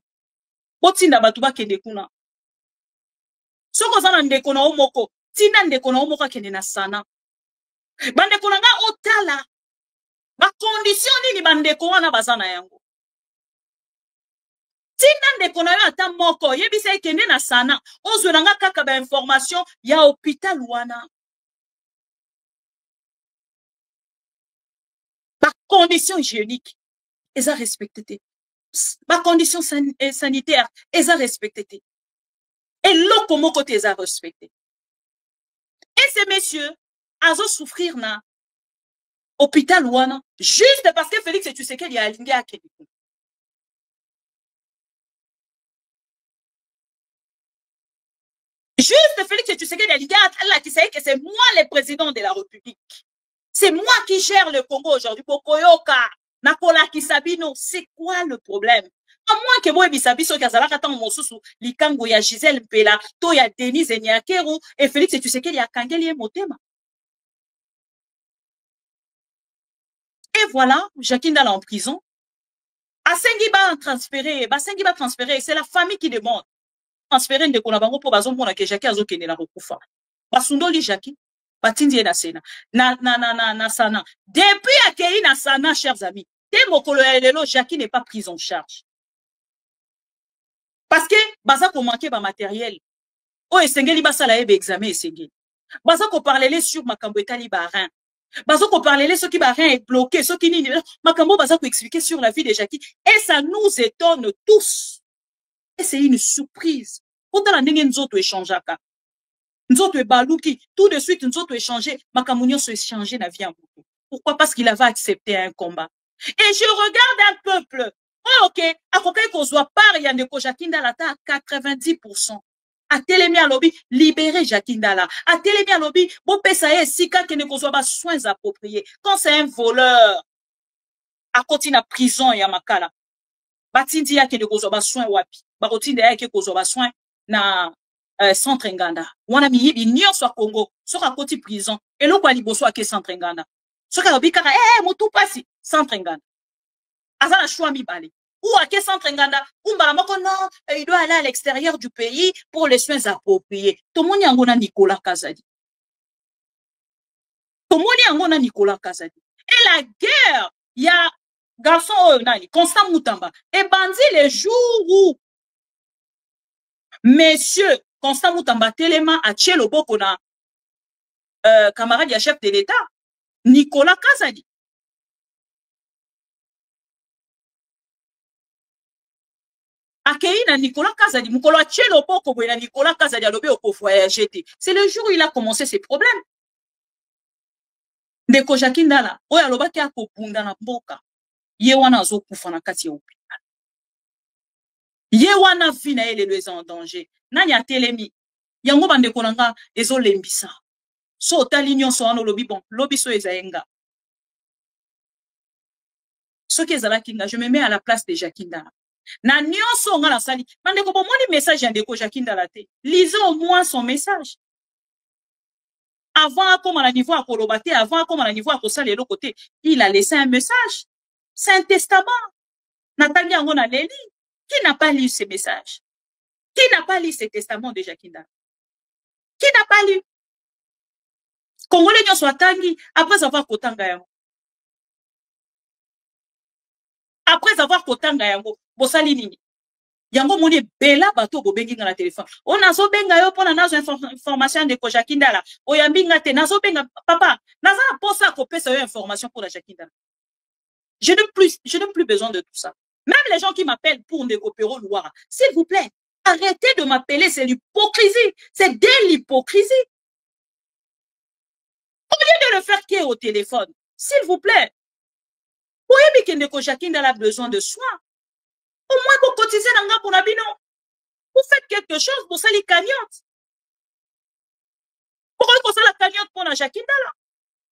Botinda batu bakende kuna. Soko zana ndeko na omoko tina ndeko na omoko akende na sana. Bandeko nanga otala ba condition nini bandeko wana bazana yango. Tina ndeko na yo ata moko yebisa ekende na sana ozwe nanga kaka ba information ya hôpital wana. Ba condition hygiénique eza respecté. Ba condition sanitaire eza respecté. Et l'autre côté eza respecté. Et ces messieurs, azo souffrir na hôpital wana juste parce que Félix et tu sais qu'il y a aligné à Kédikou. Juste Félix et tu sais qu'il y a aligné à Allah qui sait que c'est moi le président de la République. C'est moi qui gère le Congo aujourd'hui. Pokoyoka, Nakola Kisabino, c'est quoi le problème? À moins que moi, Bisabiso, Kazalaka, Tan Mosusu, Likango, ya Gisèle Pela, to ya Denise Niakeru, et Félix, et tu sais qu'il y a Kangeli et Motema. Et voilà, Jakindala en prison. Asengi va transférer, c'est la famille qui demande. Transférer de Konabango pour Bazon pour que Jackie Azokene la Rokufa. Basundoli Jackie, Batindi na Sena, na Sana. Depuis Akei na Sana, chers amis, Temokolo Elelo, Jackie n'est pas pris en charge. Parce que baza ko manquer ba matériel. O esengeli basala ebe examen esengeli. Baza ko parler sur makambo etali barin. Baza ko parler ceux qui barin est bloqué, ceux qui ni makambo baza ko expliquer sur la vie de Jackie et ça nous étonne tous. Et c'est une surprise. Pourtant la ndenge nzoto échangeaka. Nzoto baluki, tout de suite nzoto échanger, makambo se échanger na vie en beaucoup. Pourquoi? Parce qu'il avait accepté un combat. Et je regarde un peuple. Oh, ok, à quoi qu'on soit par Yandeko Jakindala à 90%. À Télémia Lobby, libérer Jakindala. À Télémia Lobby, bon, Pessaye, Sika, qui ne soit pas soins appropriés. Quand c'est un voleur, à côté de prison, Yamakala. Batindi ya qui ne soit pas soins wapi. Bakotinde ya qui ne soit pas soins na centre Nganda. Wana miyibi, nyon soit Congo, soit à côté prison. Et l'on quoi libo soit à centre Nganda. Soit à l'obikara, moto passi, centre Nganda. Azana choix mi bali. ou à quel centre nganda ou non, il doit aller à l'extérieur du pays pour les soins appropriés. Tout le monde y a Nicolas Kazadi. Tout le monde y a Nicolas Kazadi. Et la guerre, il y a garçon Constant Moutamba et bandit les jours où Monsieur Constant Moutamba Téléma a tué le Bokona, camarade du chef de l'État, Nicolas Kazadi. Accueilli na Nicolas Kazadi, Mukolo a tué le Boko, na Nicolas Kazadi a lobé au foyer jeté. C'est le jour où il a commencé ses problèmes. Ndeko Jakindala, oya lobaki akopunda na mboka. Ye wana zo kufa na kati ya hôpital. Ye wana vie na ele leza en danger. Nani a telemi. Yango bandeko nanga ezo lembisa. So otali nyonso wana lobi bon, lobi so ezayenga. So ki ezalaki nga, je me mets à la place de Jakindala. Na nyonso nga la sali. Bandeko bon, moi message ya ndeko Jakindala te. Lisez au moins son message. Avant comme à la niveau à Kolobate, avant comme à la niveau à Kosale l'autre côté, il a laissé un message. C'est un testament. Nathalie Angona Leli. Qui n'a pas lu ce message? Qui n'a pas lu ce testament de Jakindala? Qui n'a pas lu? Congolais n'y soit tangi après avoir kotanga yango. Après avoir kotanga yango, bosali nini? Yango moni bela bato bobengi na téléphone. On a zo benga yo pona nazo information de ko Jakindala. Oyambi ngate nazo benga papa, naza posa ko pesa yo information pour la Jakindala. Je n'ai plus besoin de tout ça. Même les gens qui m'appellent pour Ndeko Pero Louara, s'il vous plaît, arrêtez de m'appeler, c'est l'hypocrisie. C'est de l'hypocrisie. Au lieu de le faire qui est au téléphone, s'il vous plaît, voyez que Ndeko Jakindala a besoin de soins. Au moins, vous cotisez dans la bonabino. Vous faites quelque chose pour ça les cagnottes. Pourquoi vous faites la cagnotte pour la Jakindala?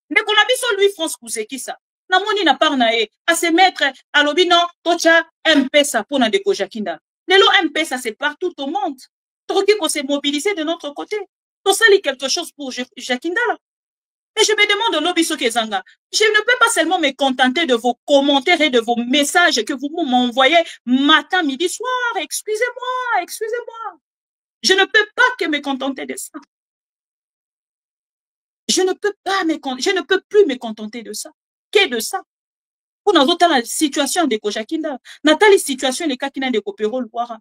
Ndeko Nabiso lui France Kouzeki ça. Namoni na parnae à se mettre à l'obino tocha MP-ça pour Ndeko Jakindala. Lelo MP-ça c'est partout au monde. Troqué qu'on s'est mobilisé de notre côté. Tout ça lit quelque chose pour Jakindala. Et je me demande l'obiso kezanga. Je ne peux pas seulement me contenter de vos commentaires et de vos messages que vous m'envoyez matin, midi, soir. Excusez-moi, excusez-moi. Je ne peux pas que me contenter de ça. Je ne peux plus me contenter de ça. Qu'est de ça? Pour nous autres, la situation de Jakindala, Nathalie, situation de Kakina de Kopero Louara.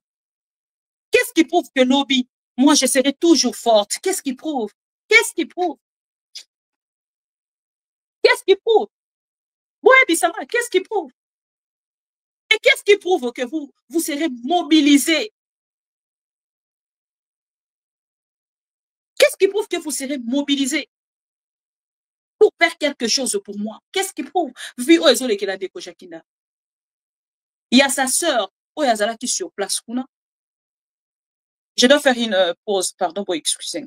Qu'est-ce qui prouve que lobby, moi, je serai toujours forte? Qu'est-ce qui prouve? Qu'est-ce qui prouve? Qu'est-ce qui prouve? Ouais, Bissama, qu'est-ce qui prouve? Et qu'est-ce qui prouve que vous serez mobilisés? Qu'est-ce qui prouve que vous serez mobilisés pour faire quelque chose pour moi? Qu'est-ce qui prouve? Vu il y a sa sœur, Oyazala qui est sur place. Je dois faire une pause, pardon pour excuser.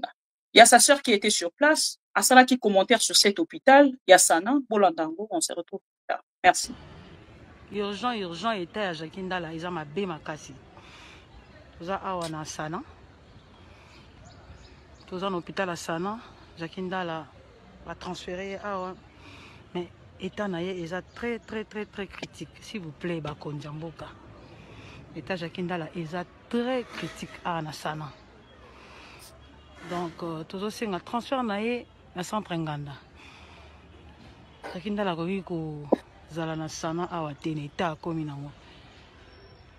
Il y a sa sœur qui était sur place. Asala qui commentaire sur cet hôpital. Il y a Sana, Bolandango. On se retrouve plus tard. Merci. Urgent était à Jakindala. Ils ont ma bé makasi. Ils ont awana Sana. Tous en hôpital à Sana. Jakindala va transférer à. Mais état naïe, ils ont très critique. S'il vous plaît, Bakondjamboka. État Jakindala, ils ont très critique à Sana. Donc, tous aussi un transfert naïe. Na centre nganda Jakindala ko zala na Sana awa tene ta komi nango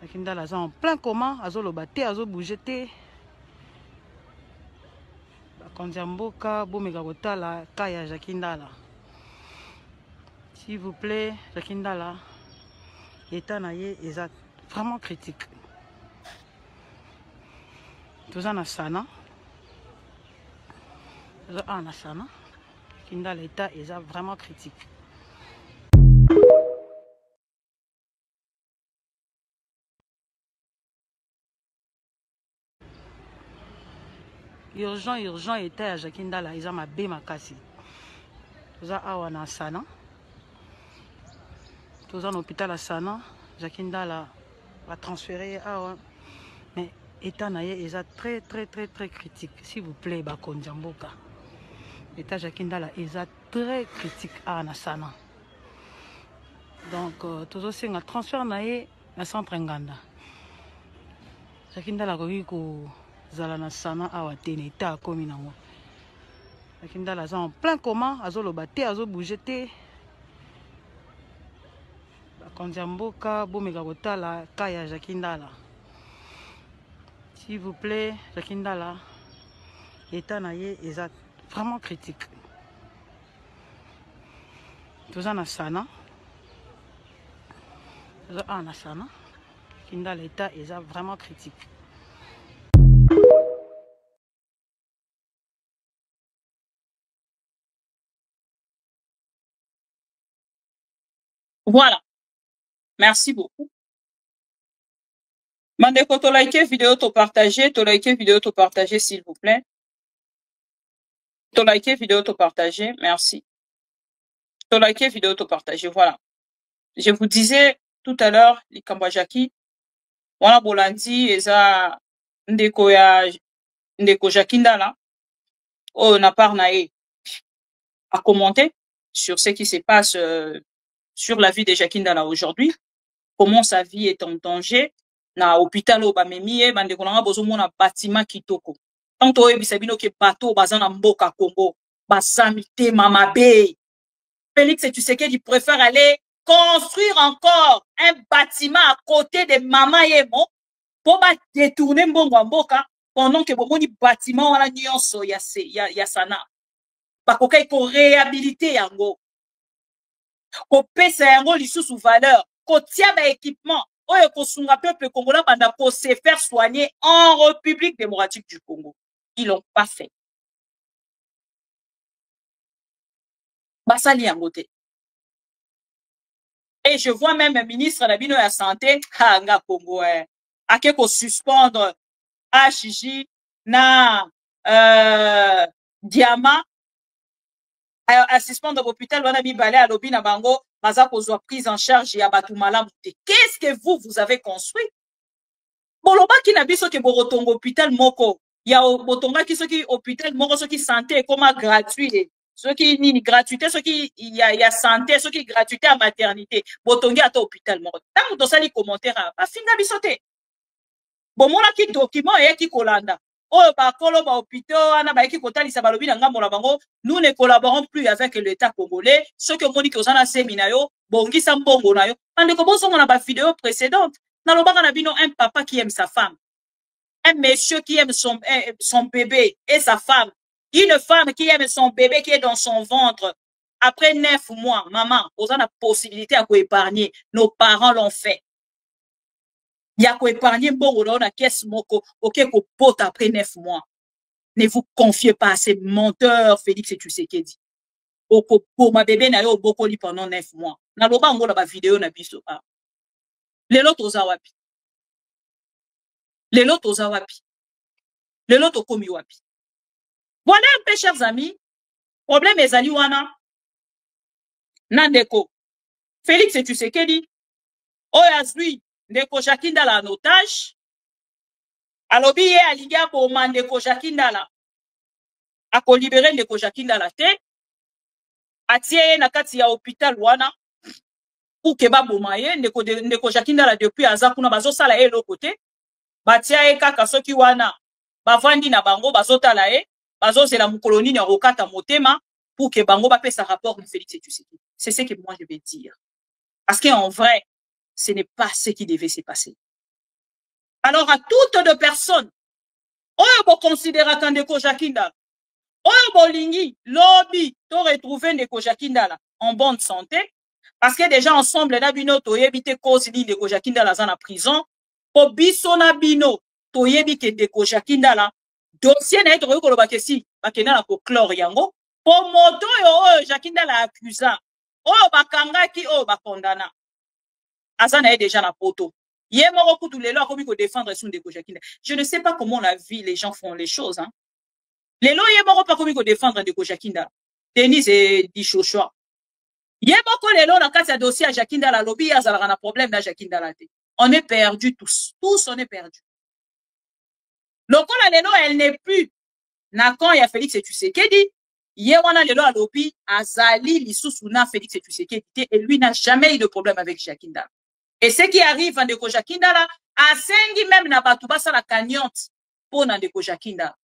Jakindala za en plein coma azolo baté azo bouger te Bakondjamboka bomeka kotala kaya Jakindala, s'il vous plaît. Jakindala état na ye eza vraiment critique. Toza na Sana Sana, Kindala l'état est vraiment critique. Urgent était à Jakindala, ils ont ma bé makasi. Tous awana Sana. Tous en hôpital à Sana, Jakindala va transférer à. Mais état naïe, ils ont très critique. S'il vous plaît, Bakondjamboka. État Jakindala est très critique à Sana. Donc, tous aussi un transfert naïe, na centre nganda Jackie Ndala akoki kozala na sana awa te na eta akomi nango Jackie Ndala aza en plein coma azoloba te azobouge te bakonzi ya mboka bomeka kotala ka ya Jackie Ndala s'il vous plaît Jackie Ndala eta na ye eza vraiment critique toza na sana na sana Kinda l'état est vraiment critique. Voilà. Merci beaucoup. Mandeko, to like vidéo, to partager, s'il vous plaît. To like vidéo, to partager, merci. To like vidéo, to partager, voilà. Je vous disais tout à l'heure, les Kambajaki, wana bolandi eza ndeko Jackie Ndala na part na ye à commenter sur ce qui se passe sur la vie de Jackie Ndala aujourd'hui, comment sa vie est en danger na hôpital o bamemi ye bandeko nanga bozomona bâtiment kitoko tanto oyebisa bino ke bato baza na mboka Congo basami te mamabe Félix Tshisekedi préfère aller construire encore un bâtiment à côté de Mama Yemo pour détourner mbongo mboka pendant que bomoni bâtiment wana nyonso ya sana bakokai ko réhabiliter yango ko pesa yango lisusu valeur ko tia ba équipement oyo ko sunga peuple congolais banda ko se faire soigner en République démocratique du Congo. Ils l'ont pas fait. Basali yango te. Et je vois même un ministre de la santé, nga Congo, ake ko suspendre HJ na Diama, à suspendre l'hôpital, wana mibale à lobi na bango, baza kozwa prise en charge ya batu malamu te. Qu'est-ce que vous avez construit? Boloba ki na biso ke borotongo hôpital moko, ya botonga ki soki hôpital moko soki santé comme gratuit. Ceux qui ni gratuité, ceux qui il y a santé, ceux qui gratuité à maternité, botongi à hôpital mort. Tant que ça les commentaires, pas finga bisoté. Bon mona ki document et qui kolanda. Oh ba kolo ba hôpital ana ba ki kotali sa balobi na ngambo la bango, nous ne collaborons plus avec l'État congolais. Ceux que moni ko zana séminario, bongi sa mbongo na yo. Ande ko boso na ba vidéo précédente. Na lobaka na bino un papa qui aime sa femme. Un monsieur qui aime son bébé et sa femme. Une femme qui aime son bébé qui est dans son ventre. Après 9 mois, maman, on a la possibilité à épargner. Nos parents l'ont fait. Il y a quoi épargner bon on a caisse moko OK ko pote après 9 mois. Ne vous confiez pas à ces menteurs Félix Tshisekedi. Oko pour ma bébé na yo bokoli pendant 9 mois. Na loba ngola ba vidéo na biso a. Lelo toza wapi? Lelo toza wapi? Lelo to komi wapi? Voilà un peu, chers amis, problème ezali wana Nandeko Félix Tshisekedi oyazui ndeko Jackie Ndala en otage alobi ye aligia boma ndeko Jackie Ndala ako libérer ndeko Jackie Ndala te atie na kati ya hôpital wana pour que ba boma ye ndeko Jackie Ndala depuis aza kuna bazosala ye lokote batia ye kaka soki wana bavandi na bango bazotala ye bazozela mukoloni na rokata motema pour que bango bapesa rapport de Félix Tshisekedi. C'est ce que moi je vais dire. Parce qu'en vrai, ce n'est pas ce qui devait se passer. Alors à toutes de personnes, oyo bo considéra kandeko Jackie Ndala, oyo bo lingi lobby to retrouver ndeko Jackie Ndala en bonne santé, parce que déjà ensemble na bino to yebite cause li ndeko Jackie Ndala za na prison, po biso na bino to yebite ndeko Jackie Ndala dossier na eto ko loba kesi bakena na ko clore yango po moto yo Jackie Ndala accusa o bakangaki o bakondana azana déjà na poto ye moko kutu lelo akomi ko défendre son ndeko Jackie Ndala. Je ne sais pas comment la vie les gens font les choses hein. Lelo ye moko pa komi ko défendre ndeko Jackie Ndala. Denis et Dichochoa ye moko lelo na kati ya dossier à Jackie Ndala lobby azala na problème na Jackie Ndala te. On est perdu tous on est perdu. Lokola lelo elle n'est plus na quand ya Félix Tshisekedi ye wana lelo alobi azali lisusu na Félix Tshisekedi et lui n'a jamais eu de problème avec Jackie Ndala. Et ce qui arrive en Ndeko Jakindala, à Sengi même na batubasa la cagnotte pour Ndeko Jakindala.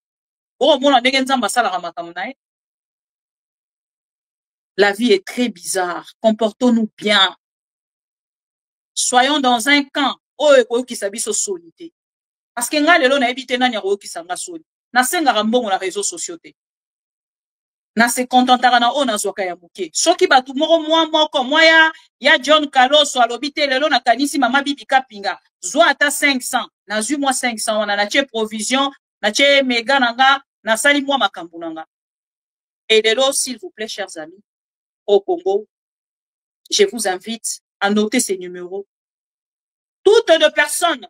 Oh, mon Ndeko Nzamba sala ramakamunae. La vie est très bizarre. Comportons-nous bien. Soyons dans un camp. Oh, qui s'habille sur solité. Parce que nga lelo na ebité na nyaro qui sanga soli. Na senga rambongo na réseaux sociaux te. Na se contentara na ona zoka ya muke. Soki batu moko moko ya John Carlos alobite lelo na kanisi mama bibi kapinga. Zo ata 500. Na zu moi 500 wana na che provision, na che mega nanga, na sali moi makambu nanga. Et lelo, s'il vous plaît, chers amis, au Congo, je vous invite à noter ces numéros. Toutes les personnes,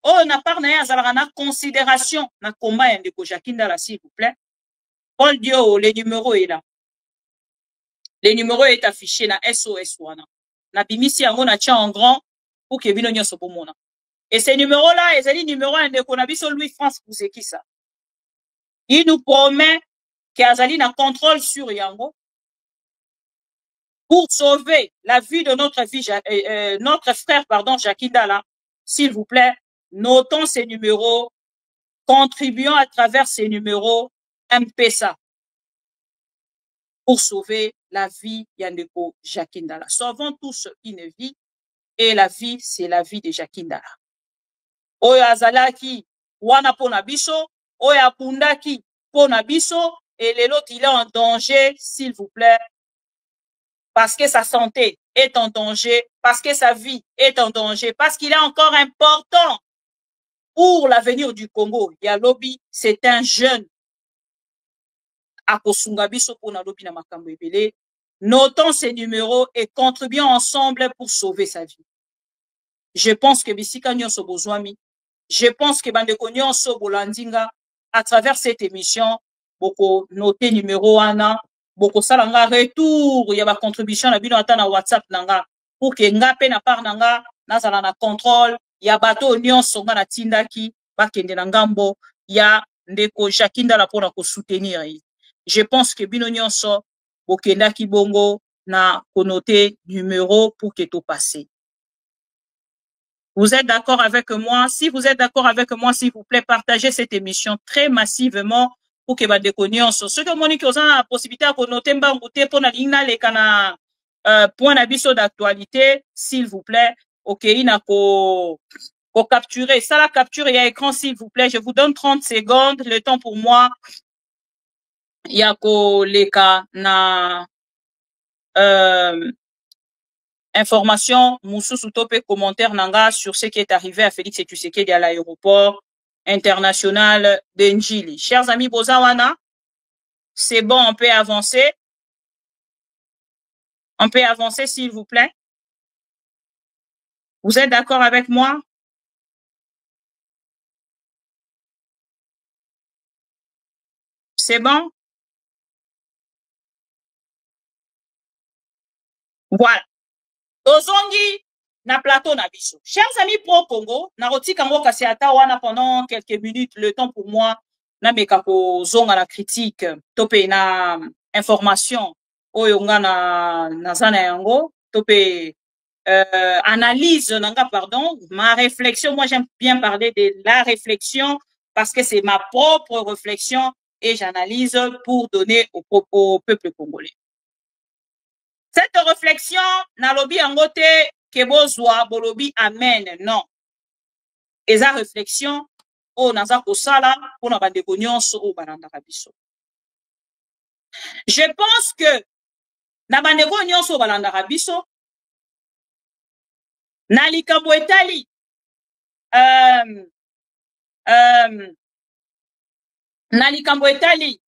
oh, n'a pas na considération, na combat Ndeko Jakindala, s'il vous plaît. Paul Dio, les numéros est là. Les numéros est affiché na SOS wana. Na bimisi yango na tia en grand pour que bino nyoso bomona. Et ces numéros-là, ils ont les numéros Ndeko na biso Louis France vous qui ça. Il nous promet qu'Azali na contrôle sur Yango pour sauver la vie de notre frère, pardon, Jakindala. S'il vous plaît, notons ces numéros, contribuons à travers ces numéros M-Pesa pour sauver la vie Ndeko Jakindala. Sauvons tous une vie et la vie, c'est la vie de Jakindala. Oyo azalaki wana pona biso, oyo apundaki pona biso, et l'autre il est en danger, s'il vous plaît, parce que sa santé est en danger, parce que sa vie est en danger, parce qu'il est encore important pour l'avenir du Congo. Yalobi, c'est un jeune. Notons ces numéros et contribuons ensemble pour sauver sa vie. Je pense que Bisika Nyonso Bozwami, je pense que Bandeko Nyonso Bolandinga, à travers cette émission, beaucoup noter numéro 1, beaucoup salanga retour, il y a ma contribution na bino ata na WhatsApp nanga, pour que ngape na par nanga, nazala na contrôle, il y a bateau Nyonso nga na tindaki, bakende na ngambo, il y a Ndeko Jakindala pour na ko soutenir. Je pense que bino Nyonso, bokendaki bongo na connoter numéro pour que tout passe. Vous êtes d'accord avec moi? Si vous êtes d'accord avec moi, s'il vous plaît, partagez cette émission très massivement pour que Bandeko Nyonso. Ceux que Monique ont la possibilité de noter mbangouté pour na ligna les kana point d'abisso d'actualité, s'il vous plaît. Ok, il n'a qu'au capturer. Ça, la capture et à écran, s'il vous plaît. Je vous donne 30 secondes. Le temps pour moi. Il y a qu'au les cas na information, Moussou Soutopé commentaire nanga sur ce qui est arrivé à Félix Tshisekedi à l'aéroport international d'Njili. Chers amis Bozawana, c'est bon, on peut avancer. On peut avancer, s'il vous plaît. Vous êtes d'accord avec moi? C'est bon? Voilà. Ozongi na plateau na biso. Chers amis pro Congo, na roti kango kasiata wana pendant quelques minutes, le temps pour moi na mekako zonga la critique, topé na information oyo nga na zana yango, topé analyse nanga pardon, ma réflexion, moi j'aime bien parler de la réflexion parce que c'est ma propre réflexion et j'analyse pour donner au peuple congolais. Cette réflexion, nalobi angote kebozwa bolobi amen, non. Et sa réflexion, oh naza kosala, pour na bandeko nyonso o balandaka biso. Je pense que na bandeko nyonso balandaka biso, na likambo etali, na likambo etali,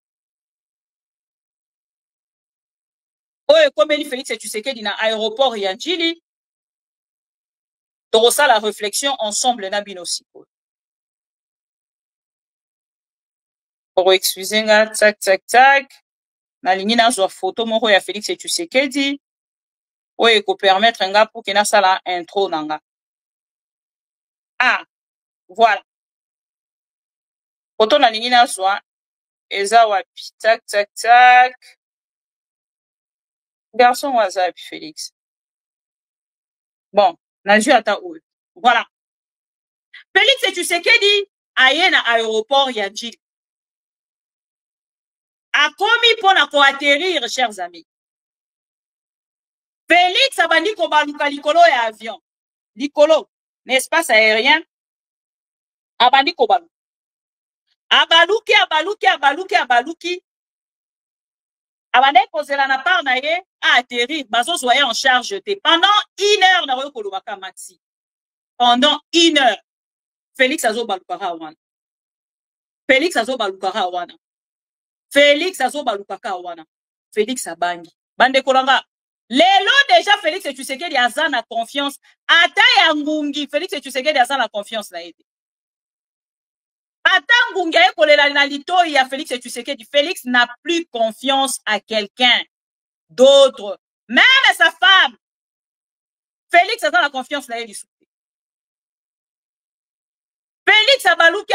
oyo ekomeli Félix Tshisekedi na aéroport ya Njili, torosa la réflexion ensemble na bino siko. Pour excuser nga, tac, tac, tac, na lingi na zwa photo moko ya Félix Tshisekedi, oyo eko permettre nga pour que na sala intro nanga. Ah, voilà. Photo na lingi na zwa, eza wapi, tac, tac, tac. Garçon WhatsApp, Félix. Bon, Voilà. Félix Tshisekedi aye na aéroport ya Njili. Akomi pona ko atterrir, chers amis. Félix abandi ko baluka likolo ya avion. Likolo, n'espace aérien. Abandi ko baluka. Abaluki. Abandi kozela na part na ye a atterrir. Bazo soye en charge te. Pendant 1 heure na royo kolobaka maxi. Pendant 1 heure. Félix azo balukaka wana. Félix azo balukaka wana. Félix abangi. Bande kolanga. Lelo déjà Félix Tshisekedi aza na confiance. Ata ya ngungi Félix Tshisekedi aza na confiance na yete. Ata ngungi aye kolela na litoi ya Félix Tshisekedi. Félix n'a plus confiance à quelqu'un d'autre. Même sa femme. Félix aza na confiance na yete. Félix abaluki.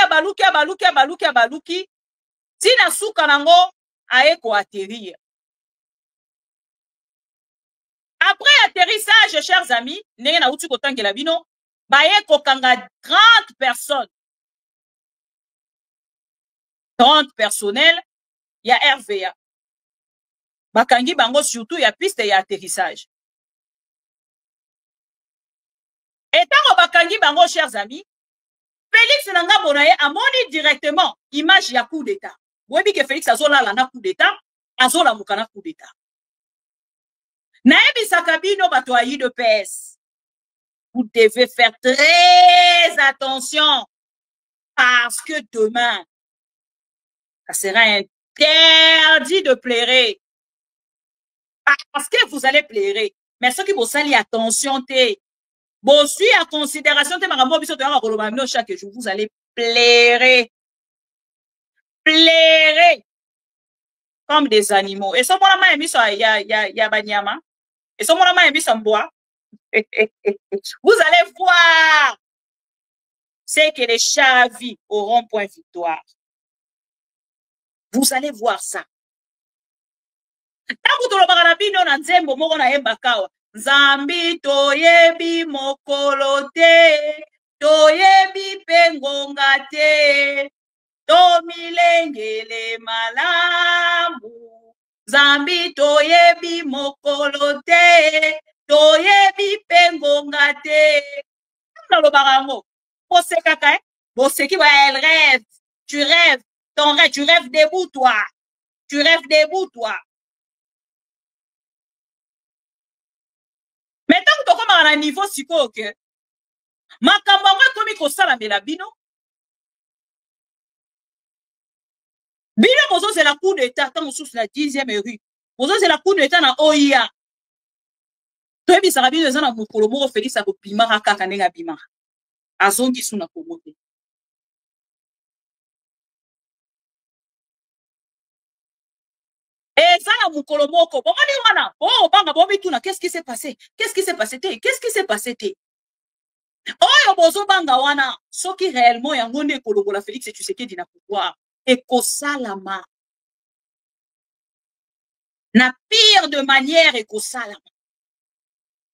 Tina suka nango aye ko atterrir. Après atterrissage, chers amis, nenge na uti kotangela bino, baye kokanga 30 personnes. 30 personnels, ya RVA. Bakangi bango surtout ya piste ya atterrissage. Et tant bakangi bango, chers amis, Félix nanga bonaye amoni directement image ya coup d'état. Webi que Félix azola la na coup d'état, azola mukana coup d'état. Naebi sakabino bato a de PS. Vous devez faire très attention parce que demain, ça sera interdit de pleurer. Parce que vous allez pleurer. Mais ceux qui vous saluent, attention, bon, suis en considération, chaque jour, vous allez pleurer. Pleurer. Comme des animaux. Et ça, mon ami, ya banyama. Et ça, mon ami, bois. Vous allez voir. C'est que les chats vivent au rond-point victoire. Vous allez voir ça. Tangu tolobaka na bino na nzembo moko na yemba kawa. Nzambi toyebi mokolo te, toyebi pengonga te, tomilengele malamu. Nzambi toyebi mokolo te, toyebi pengonga te. Tolobaka ngo. Boseka ka, boseki wa elle rêve. Tu rêves, ton rêve, tu rêves debout toi. Tu rêves debout toi. Mais tant que tu as un niveau siko que makambo ngo komi ko sala mela bino. Bino bozo c'est la coup d'état tant sous la 10e rue. Bozo c'est la coup d'état na OIA. Toyebi sarabino ezana mukolo moko Félix akopima kaka ndenga bima. Azongi suna komote. Et ça na mukolo moko. Bomani wana. Oh banga bomi tuna qu'est-ce qui s'est passé? Qu'est-ce qui s'est passé? Qu'est-ce qui s'est passé? Oh bozo banga wana. Soki réellement yango nde kolobola Félix Tshisekedi na pouvoir. Et kosalama. Na pire de manière et kosalama.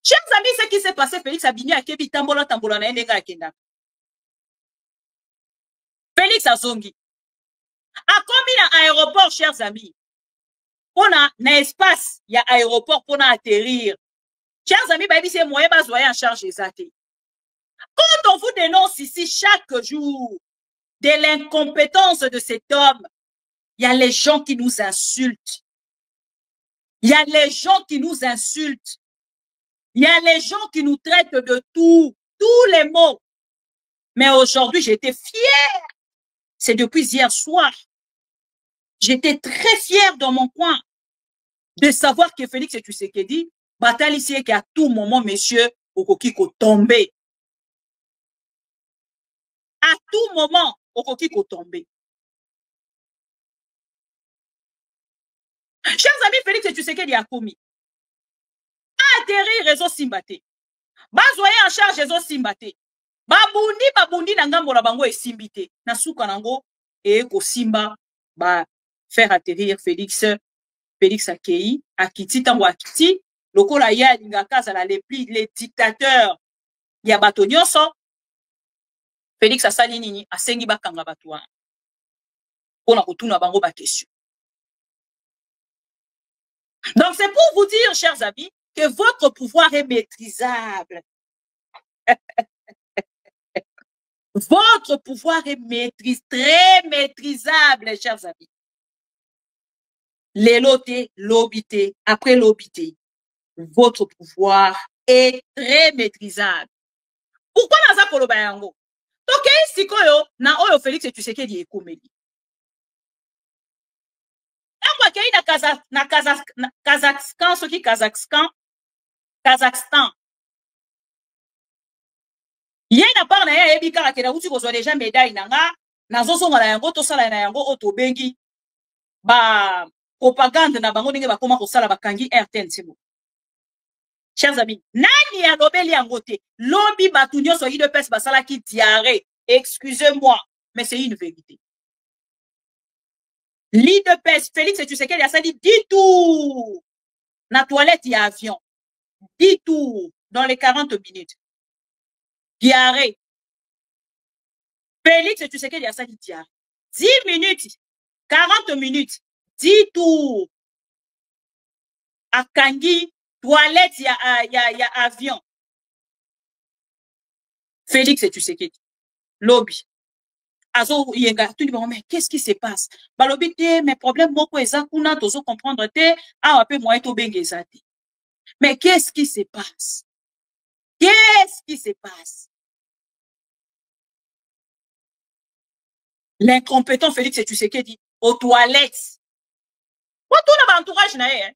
Chers amis, ce qui s'est passé, Félix Abini a kebi tambola na endenga akenda. Félix Azongi. A combien na aéroport, chers amis? On a un espace, il y a aéroport pour atterrir. Chers amis, c'est moyen de en charge des athées. Quand on vous dénonce ici chaque jour de l'incompétence de cet homme, il y a les gens qui nous insultent. Il y a les gens qui nous insultent. Il y a les gens qui nous traitent de tout, tous les mots. Mais aujourd'hui, j'étais fière. C'est depuis hier soir. J'étais très fière dans mon coin de savoir que Félix Tshisekedi, bataille ici qu'à tout moment, monsieur, Okokiko tombé. À tout moment, Okokiko tombé. Chers amis, Félix Tshisekedi a commis. Atterrir réseau Simbate. Bazoye en charge réseau Simbate. Babundi na ngambo la bango esimbite. Na suka nango e ko simba ba faire atterrir Félix Akei, Akiti tango Akiti, lokola ya lingaka za les dictateurs ya bato nyonso Félix asali nini asengi bakanga bato wana pona kotuna bango ba question. Donc c'est pour vous dire, chers amis, que votre pouvoir est maîtrisable. Votre pouvoir est très maîtrisable, chers amis. Les lotés, l'obité, après l'obité, votre pouvoir est très maîtrisable. Pourquoi naza koloba yango? Ok, sikoyo na oyo Félix Tshisekedi ekomeli. Yango akei na Kazakhstan, soki Kazakhstan. Yé na part na ye ebi kaka kena uti kozwa déjà médaille nanga, nazosonga na yango tosala na yango oto bengi ba propagande na bango ndenge bakoma kosala bakangi RTNC. Chers amis, nani alobeli yango te? Lobi batu nyonso UDPS basala ki diarrhée. Excusez-moi, mais c'est une vérité. L'UDPS, Félix Tshisekedi a dit 10 tours na toilette y a avion. 10 tours dans les 40 minutes. Diarrhée. Félix Tshisekedi a dit diarrhée. 10 minutes, 40 minutes, 10 tours. A Kangi, toilette y a avion. Félix Tshisekedi. Lobby. Azo yenga tout le mais qu'est-ce qui se passe? Balobi te mes problèmes moko eza kuna tozo comprendre te awa pe moi to bengeza te. Mais qu'est-ce qui se passe? Qu'est-ce qui se passe? L'incompétent Félix Tshisekedi aux toilettes. Quoi tout na entourage na hein?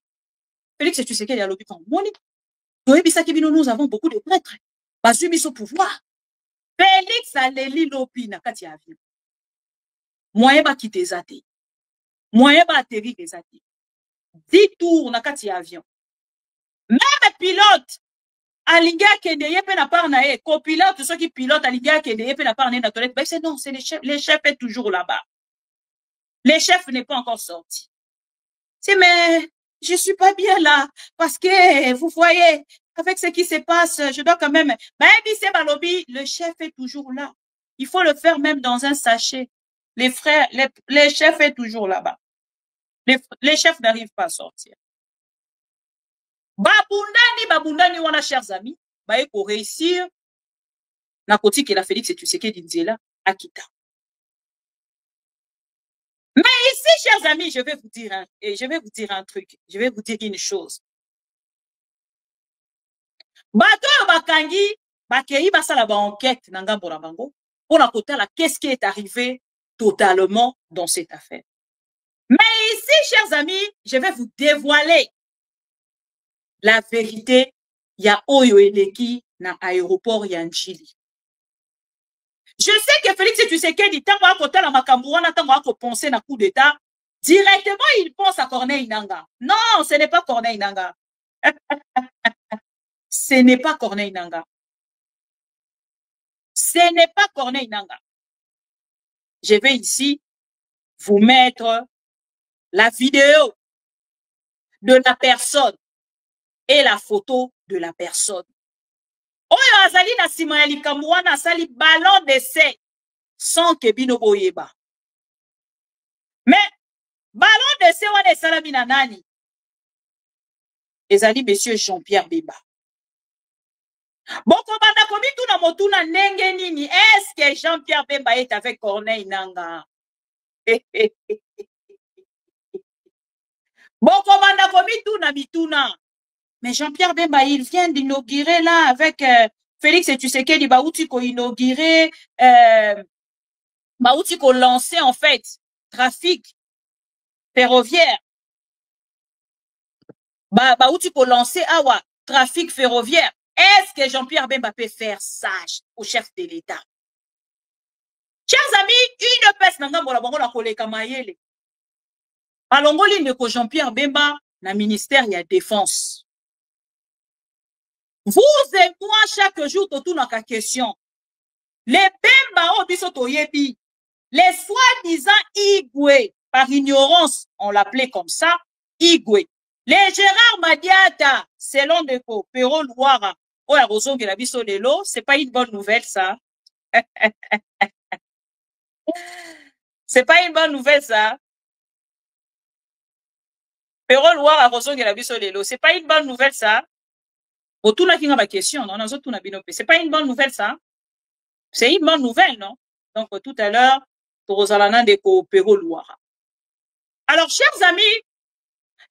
Félix Tshisekedi a lobi quand moni. Nous avons beaucoup de prêtres. Bazui biso pouvoir. Félix aleli lobi na kati ya avion. Moyen ba quitter zate. Moyen ba atterrir zate. 10 tours na kati ya avion. Même pilote alinga kendeye pe na part na e, copilote ceux qui pilote alinga kendeye pe na part na toilette. Ben c'est non, c'est les chefs est toujours là-bas. Les chefs n'est pas encore sorti. C'est mais je suis pas bien là parce que vous voyez avec ce qui se passe, je dois quand même ben c'est balobi, le chef est toujours là. Il faut le faire même dans un sachet. Les frères, les chefs est toujours là-bas. Les chefs n'arrivent pas à sortir. Babundani, wana, chers amis, pour réussir, na koti que la Félix Tshisekedi Nzela à Kita. Mais ici, chers amis, je vais vous dire un truc. Je vais vous dire une chose. Bato bakangi, bakei basala ba enquête na ngambo na bango, pour la côté là, qu'est-ce qui est arrivé totalement dans cette affaire. Mais ici, chers amis, je vais vous dévoiler la vérité. Il y a Oyo Eleki na aéroport Yanchili. Je sais que Félix Tshisekedi, tant qu'on a côté la Makambouana, tant qu'on a pensé na coup d'état, directement il pense à Corneille Nangaa. Non, ce n'est pas Corneille Nangaa. Ce n'est pas Corneille Nangaa. Ce n'est pas Corneille Nangaa. Je vais ici vous mettre la vidéo de la personne et la photo de la personne. Oyo azali na sima ya likambo wana asali ballon d'essai sans que bino boyeba. Mais ballon d'essai wana esalami na nani? Ezali monsieur Jean-Pierre Bemba. Bon, komanda komi tuna motuna ndenge nini? Est-ce que Jean-Pierre Bemba est avec Corneille Nangaa? Bon, komanda komi tuna mituna. Mais Jean-Pierre Bemba, il vient d'inaugurer là avec Félix Tshisekedi, Baouti ko inauguré, Baouti ko lancé en fait trafic ferroviaire. Baouti ko lancé awa trafic ferroviaire. Est-ce que Jean-Pierre Bemba peut faire ça au chef de l'État? Chers amis, une peste nanga mbola bango na koleka mayele. Alongoli ndeko Jean-Pierre Bemba na ministère ya défense. Vous et moi, chaque jour, tout dans la question. Les Bemba obiso toyebi, les soi-disant Igwe, par ignorance, on l'appelait comme ça, Igwe. Les Gérard Madiata, selon Deco, Perro Louara, Oh, la Roson la biso lelo, c'est pas une bonne nouvelle, ça. C'est pas une bonne nouvelle, ça. Pero Loire à Roson la biso lelo, c'est pas une bonne nouvelle, ça. Autour là, qui a ma question, non, c'est pas une bonne nouvelle, ça. C'est une bonne nouvelle, non? Donc, tout à l'heure, Torozalana de Pero Loire. Alors, chers amis,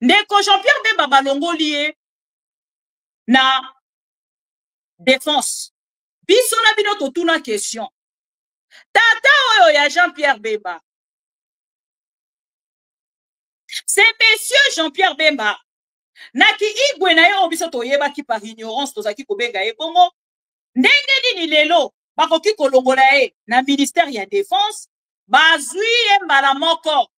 Ndeko Jean-Pierre Bemba Balongo lié na défense. Biso na bino totuna question. Tata oyo ya Jean-Pierre Bemba. C'est monsieur Jean-Pierre Bemba. Naki igwe na yo biso toyeba ki par ignorance tozaki kobenga e bongo. Ndenge nini lelo bakoki kolongola e na ministère ya défense bazwi e mbala moko.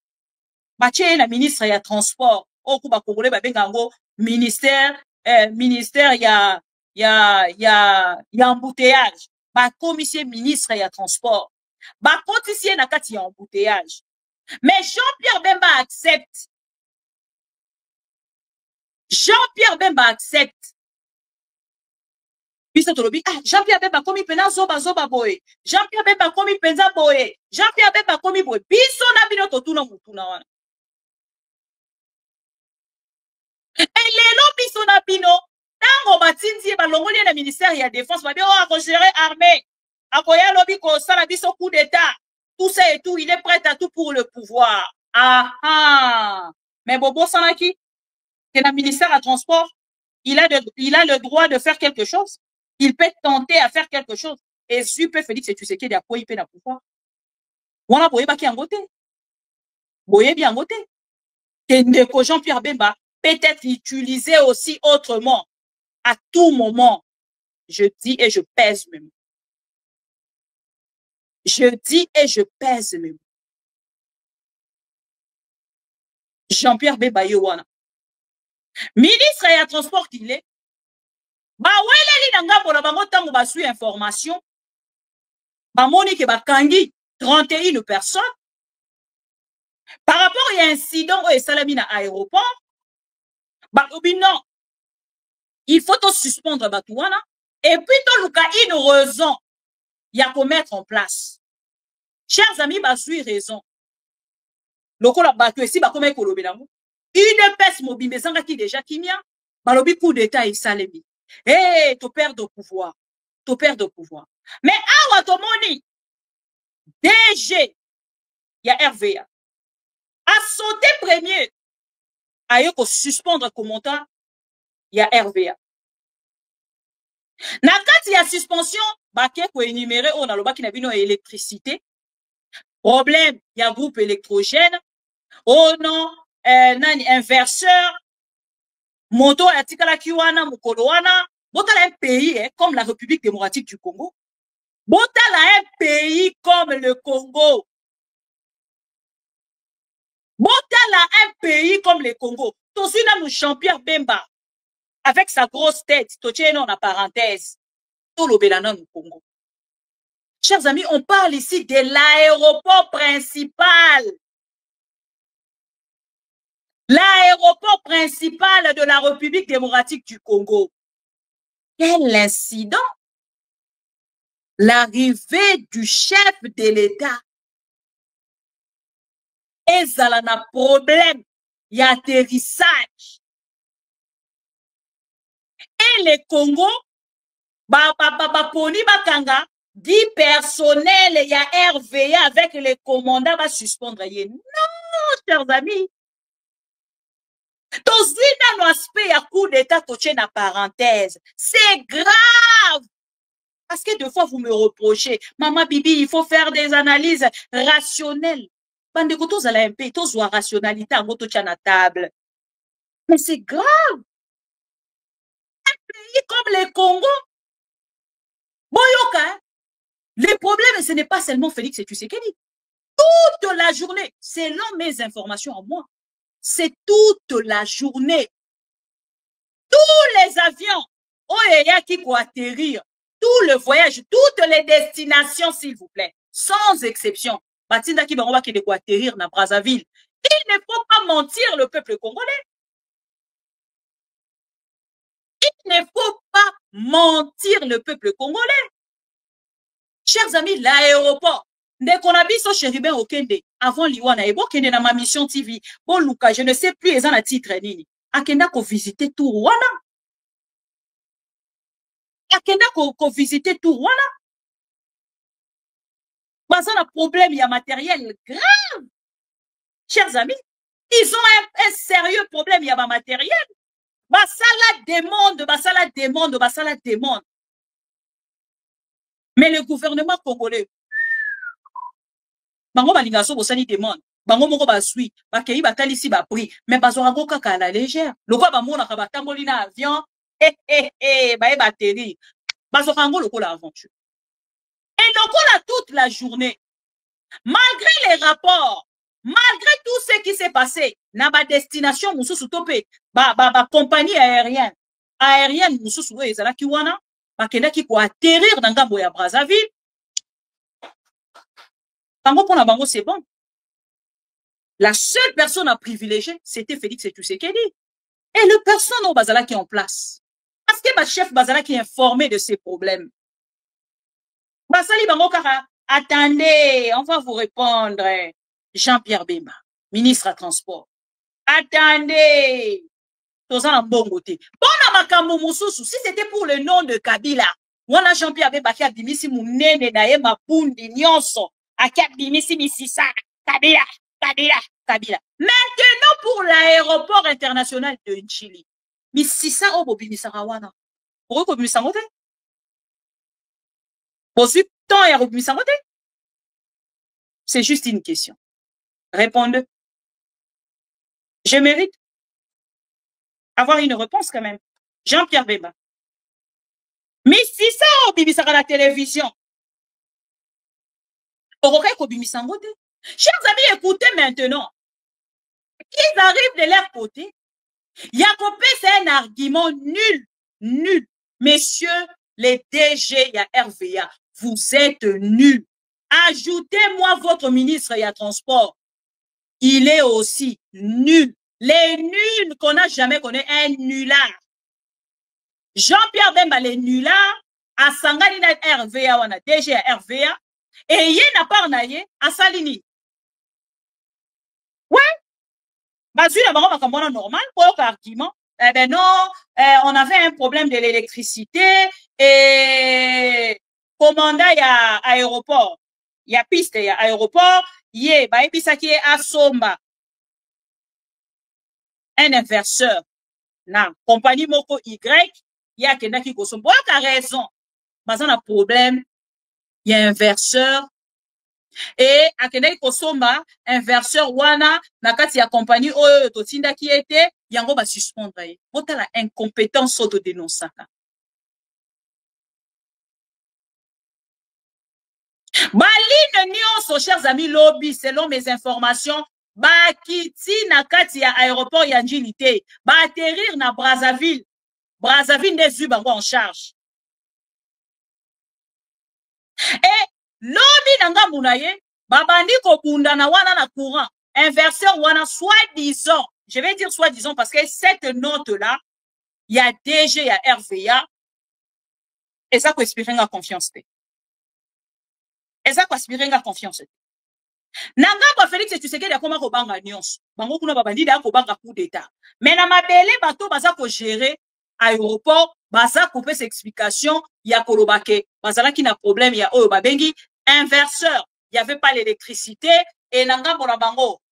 Batie na ministre ya transport. Oku ba kongole ba benga ngo ministère ya embouteillage. Ba commissaire ministre ya transport. Ba kotisie na kati ya embouteillage. Mais Jean-Pierre Bemba accepte. Jean-Pierre Bemba accepte. Puis tolobi, ah, Jean-Pierre Bemba komi pena zoba boye. Jean-Pierre Bemba komi penza boye. Jean-Pierre Bemba komi boye. Biso na bino totuna mutuna wana. Et lelo biso na bino, tango batinzi ba longoli na ministère ya défense ba bi o a gérer armée. Akoya lobi ko sala biso coup d'état. Tout ça et tout, il est prêt à tout pour le pouvoir. Ah ah. Mais Bobo Sanaki, qui est dans le ministère à transport, il a le droit de faire quelque chose. Il peut tenter à faire quelque chose. Et super Félix et tu sais qu'il y a quoi il peut dans le pouvoir. On a boyé qui en côté. Boyé bien côté. Et Ndeko Jean-Pierre Bemba peut-être utilisé aussi autrement. À tout moment. Je dis et je pèse même. Je dis et je pèse même. Jean-Pierre Bemba Yowana. Ministre et à transport qu'il est. Ba wele li nanga bola bango tango ba su information. Ba moni ke ba kangi 31 personnes. Par rapport à un incident au Salami na aéroport. Ba obi non. Il faut to suspendre Batouana. Et puis to luka une raison. Il y a qu'on mettre en place. Chers amis, ba su raison. Loko la batu esi ba kome kolobi nango. Une peste mobile sanga ki déjà kimia. Ba lobi coup d'état et Salami. Eh, tu perds de pouvoir. Tu perds de pouvoir. Mais awa to moni. DG. Il y a RVA. A sauté premier. A yo ko suspendre commentaire. Il y a RVA. Na kati ya suspension. Baké ko énumérer on a lo baki na bino électricité. Problème. Il y a groupe électrogène. Oh non. Nani inverseur. Moto atikala kiwana mukolo wana. Botala un pays comme la République démocratique du Congo. Botala un pays comme le Congo. Botala un pays comme le Congo. Tosina nous Jean-Pierre Bemba avec sa grosse tête. Totieno en parenthèse. Tolobelana nous Congo. Chers amis, on parle ici de l'aéroport principal. L'aéroport principal de la République démocratique du Congo. Quel incident! L'arrivée du chef de l'État. Et ça a un problème. Il y a atterrissage. Et le Congo, poni bakanga, 10 personnels, il y a RVA avec les commandants va suspendre. Non, chers amis. Dans l'aspect à coup d'état, toché en parenthèse. C'est grave. Parce que deux fois, vous me reprochez. Maman Bibi, il faut faire des analyses rationnelles. Bande de tous à la MP, tous ou rationalité, en gros, à la table. Mais c'est grave. Un pays comme le Congo, Boyoka, le problème, ce n'est pas seulement Félix et Tshisekedi. Toute la journée, selon mes informations à moi, c'est toute la journée. Tous les avions, Oyeya qui vont atterrir, tout le voyage, toutes les destinations, s'il vous plaît, sans exception. Batinda qui va atterrir dans Brazzaville. Il ne faut pas mentir le peuple congolais. Il ne faut pas mentir le peuple congolais. Chers amis, l'aéroport. Dès qu'on a vu son chérubin au Kende, avant Liwana, et bon, Kende dans ma mission TV, bon, Luka, je ne sais plus, ils ont un titre, nini. Akenda ko visiter tout Rwanda. Akenda ko visiter tout Rwanda. Parce qu'on a un problème, il y a matériel grave. Chers amis, ils ont un sérieux problème, il y a un matériel. Basala demande, basala demande, basala demande. Mais le gouvernement congolais, bango balingaso bosani demande, bango moko basui, bakei batalisi ba prix, mais bazorango kaka à la légère. Lokwa bamona ka batamboli na avion, bae bateri. Bazorango lokola aventure. Et lokola toute la journée, malgré les rapports, malgré tout ce qui s'est passé, na ba destination mususu topé, ba compagnie aérienne mususu we ezalaki wana, bakendaki ko atterrir dans ngambo ya Brazzaville. Bango pona bango c'est bon. La seule personne à privilégier, c'était Félix Tshisekedi. Et le personne au Bazala qui est en place. Parce que ma chef Bazala qui est informé de ces problèmes. Basali bango kara, attendez, on va vous répondre. Jean-Pierre Bemba, ministre à transport. Attendez. Tozana mbongote. Bona makambo mususu, si c'était pour le nom de Kabila, wana Jean-Pierre Bemba qui a dimisi munene na ye mapundi nyonso, aki a dimisi misisa, Kabila. Maintenant pour l'aéroport international de Nchili. Misisa obo bimisara wana. Pourquoi bimisa ngote? Posu temps ya bimisa ngote? C'est juste une question. Répondez. Je mérite avoir une réponse quand même. Jean-Pierre Bemba. Mais si ça, on bimisa à la télévision. Chers amis, écoutez maintenant. Qu'ils arrivent de leur côté. Yacopé, c'est un argument nul. Messieurs, les DG, il y a RVA. Vous êtes nuls. Ajoutez-moi votre ministre et à transport. Il est aussi nul. Les nuls qu'on n'a jamais connu, un nulard. Jean-Pierre Bemba, les nullards, à Sangani na RVA, on a DG à RVA, et il n'a pas naïe à Salini. Ouais. Basu, la baron, normal, pour argument. Eh ben non, on avait un problème de l'électricité, et commandant, il y a aéroport. Il y a piste, il y a aéroport, il y a, et puis ça qui est à Somba. Un inverseur. Na compagnie Moko Y, il y a quelqu'un qui consomme. Pour quelle raison? Parce qu'on a un problème, il y a un inverseur. Et à quelqu'un qui consomme, inverseur, wana, nakati ya compagnie, totinda qui était, yango va suspendre. Pour la incompétence auto-dénonçaka. Baline nyonso, chers amis lobby, selon mes informations, bakiti na kati ya aéroport ya Njilité, ba atterrir na Brazzaville. Brazzaville des bango en charge. Et lobby nanga munaye, babandi ko bunda na wana na courant, inverseur wana soi-disant, je vais dire soi-disant parce que cette note-là, il y a DG, il y a RVA, et ça peut expliquer la confiance. Et ça peut expliquer la confiance. Nanga ba Félix Tshisekedi ya koma ko banga nyonso. Bango kuna babandi da ko banga coup d'état. Mais na mabele bato baza ko gérer aéroport, baza couper ses explications, ya kolobake, bazala ki na problème ya oyo babengi inverseur. Il y avait pas l'électricité et nanga bona bango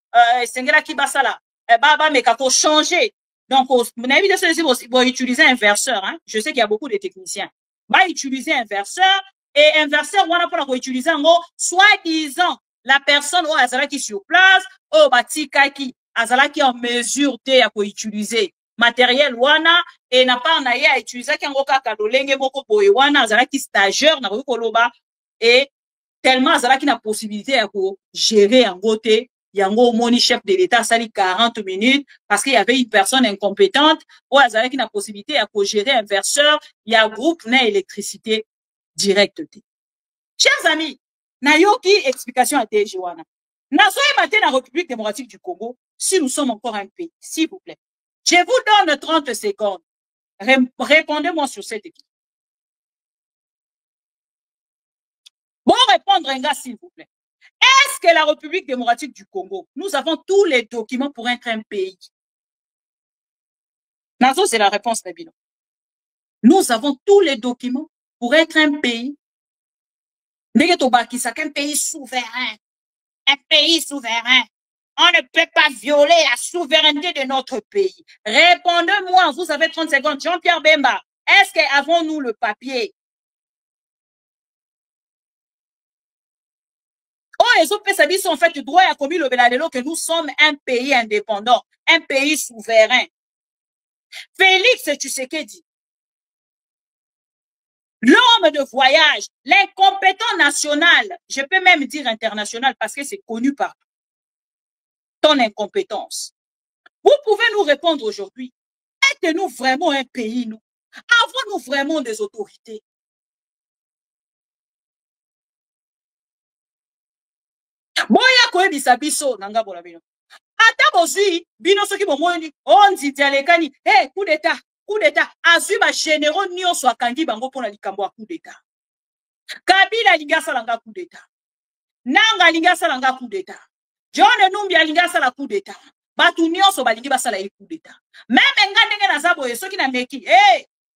sengela ki basala ba meka ko changer. Donc mon avis de ceci bon utiliser inverseur hein. Je sais qu'il y a beaucoup de techniciens. Ba utiliser inverseur et inverseur wana pour utiliser ngo soi-disant la personne ou azala qui sur place, ou batika qui azala qui en mesure de ya ko utiliser matériel wana et n'a pas na ya utiliser ki ngoka kadolenge moko boye wana azala qui stagiaire na ko loba et tellement azala qui na possibilité ya ko gérer en côté yango moni chef de l'état sali 40 minutes parce qu'il y avait une personne incompétente ou azala qui na possibilité ya ko gérer inverseur, il y a groupe na électricité directe. Chers amis, Nayoki, explication à Tejiwana. Nazoé matin la République démocratique du Congo, si nous sommes encore un pays, s'il vous plaît. Je vous donne 30 secondes. Répondez-moi sur cette question. répondre un gars, s'il vous plaît. Est-ce que la République démocratique du Congo, nous avons tous les documents pour être un pays? Nazo, c'est la réponse, Nabino. Nous avons tous les documents pour être un pays. C'est un pays souverain. Un pays souverain. On ne peut pas violer la souveraineté de notre pays. Répondez-moi, vous avez 30 secondes. Jean-Pierre Bemba, est-ce qu'avons-nous le papier? Oh, les autres pays sont en fait droit à commis le Beladelo que nous sommes un pays indépendant, un pays souverain. Félix Tshisekedi, l'homme de voyage, l'incompétent national, je peux même dire international parce que c'est connu par ton incompétence. Vous pouvez nous répondre aujourd'hui, êtes-nous vraiment un pays, nous? Avons-nous vraiment des autorités? Boya koyebisa biso nanga bola bino. Ata bozui bino soki bomoni onzi dialekani coup d'état azui ba généraux nyonso akangi bango pona likambo ya coup d'état. Kabila lingasa langa coup d'état. Nanga lingasa langa coup d'état. John Numbi lingasa la coup d'état. Batu nyonso balingi basala e coup d'état. Même nga ndenge na zabo soki na meki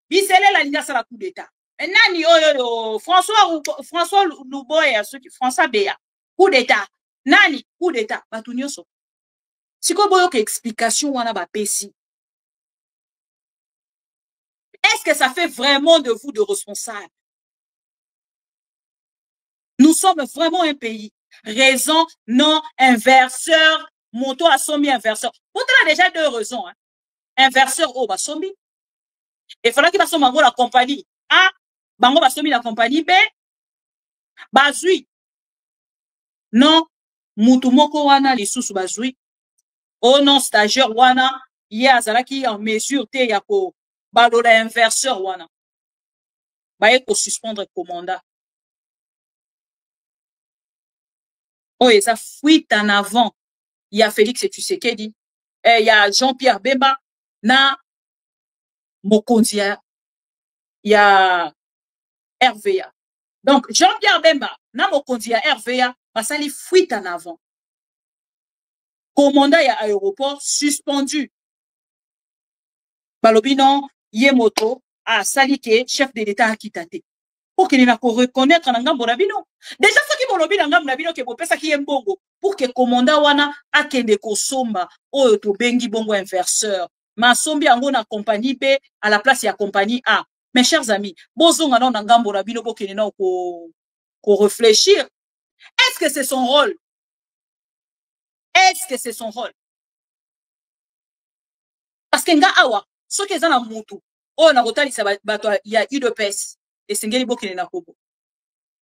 bisele la lingasa la coup d'état. Nani oyo François Luboya soki François Beya coup d'état. Nani coup d'état batu nyonso. Siko boyo ke explication wana ba pesi. Est-ce que ça fait vraiment de vous de responsables? Nous sommes vraiment un pays. Raison, non, inverseur, moto a sombi inverseur. Vous avez déjà deux raisons. Hein. Inverseur, oh, bah sombi. Il faudra qu'il va sombi la compagnie A, bango ba sombi la compagnie B, bazui. Non, mutu moko wana lisusu bazui. Oh non, stagiaire wana, ya zalaki en mesure te ya ko balola inverseur wana. Ba ko suspendre commandant. Oh, et ça fuite en avant. Il y a Félix Tshisekedi, il y a Jean-Pierre Bemba, na Mokondia, il y a RVA. Donc, Jean-Pierre Bemba, na Mokondia, RVA, ça lui fuite en avant. Commandant y a aéroport suspendu. Balobino, Yemoto, a salike, chef de l'État a quitté. Pour qu'il n'a pas reconnaître Nangambo Nabino. Déjà, ce qui m'a dit Nangambo Nabino, qui est qui est bongo, pour que commandant wana a kende kosomba, o to bengi bongo inverseur. Ma sombi ango na compagnie B à la place ya compagnie A. Mes chers amis, bozonga na Nangambo Nabino, pour qu'il n'a ko réfléchir. Est-ce que c'est son rôle? Est-ce que c'est son rôle? Parce que nga awa, ce qui est dans la mutu, oh na rotali sa bato ya UDPS. Et c'est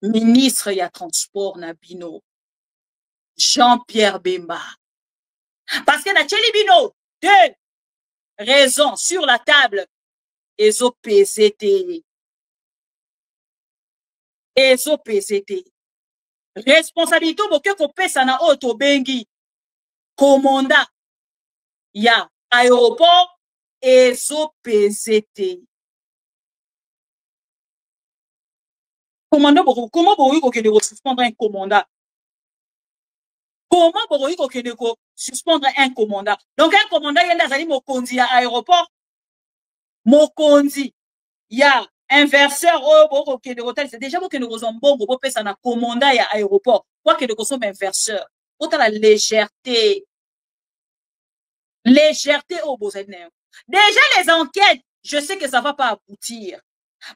ministre ya transport Nabino Jean-Pierre Bemba. Parce que na Tchelibino, deux raisons sur la table. Ezo PZT. Ezo PZT. Responsabilité boke ko pesa na auto bengi. Commandant ya aéroport Ezo PZT. Commandant, comment vous pouvez suspendre un commandant? Comment vous pouvez suspendre un commandant? Donc, un commandant, il y a des mokondi à aéroport. Mokondi, il y a inverseur, c'est déjà vous que nous avons bon, vous pouvez un commandant à aéroport. Quoi que nous sommes inverseur. Autant la légèreté. Légèreté au beau. Déjà, les enquêtes, je sais que ça ne va pas aboutir.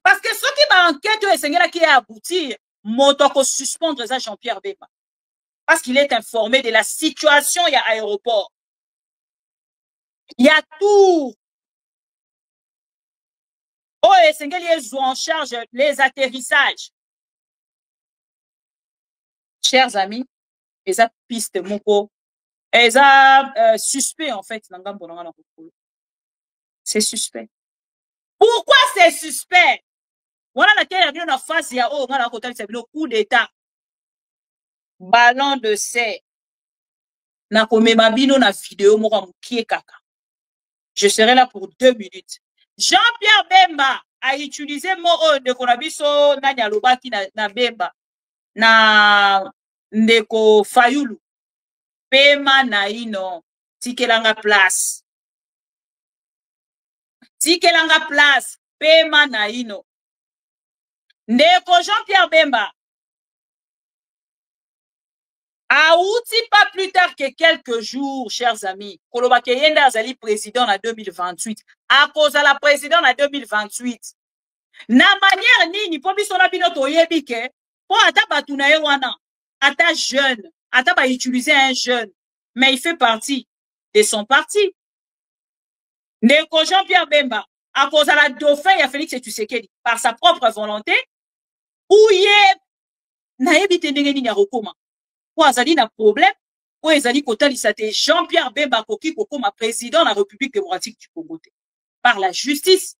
Parce que ceux qui m'enquêtent, qui a abouti, m'ont suspendre ça Jean-Pierre Bemba. Parce qu'il est informé de la situation, il y a aéroport. Il y a tout. Oh, et c'est qu'ils ont en charge les atterrissages. Chers amis, les pistes moko, les suspect en fait. C'est suspect. Pourquoi c'est suspect? Voilà laquelle a une face, il y a coup d'état. Ballon de serre. Na komemabino na vidéo moko mukie kaka. Je serai là pour 2 minutes. Jean-Pierre Bemba a utilisé mot de konabiso nani alobaki na Bemba. na ndeko Fayulu pema na ino tikelanga place pema na ino ndeko Jean-Pierre Bemba Aouti pas plus tard que quelques jours, chers amis. Koloba Keyenda Azali président en 2028. À cause de la président en 2028. Na manière nini, pour bisona binoto yebike, pour ata batunaye wana, ata jeune, ata ba utiliser un jeune, mais il fait partie de son parti. Ndeko Jean-Pierre Bemba, à cause de la dauphin, il y a Félix Tshisekedi, par sa propre volonté, ou yé, na yebite ndenge nini ya rokoma. Pour azali na problème, pour ezali kotalisa te Jean-Pierre Bemba koki kokoma président de la République démocratique du Congo par la justice,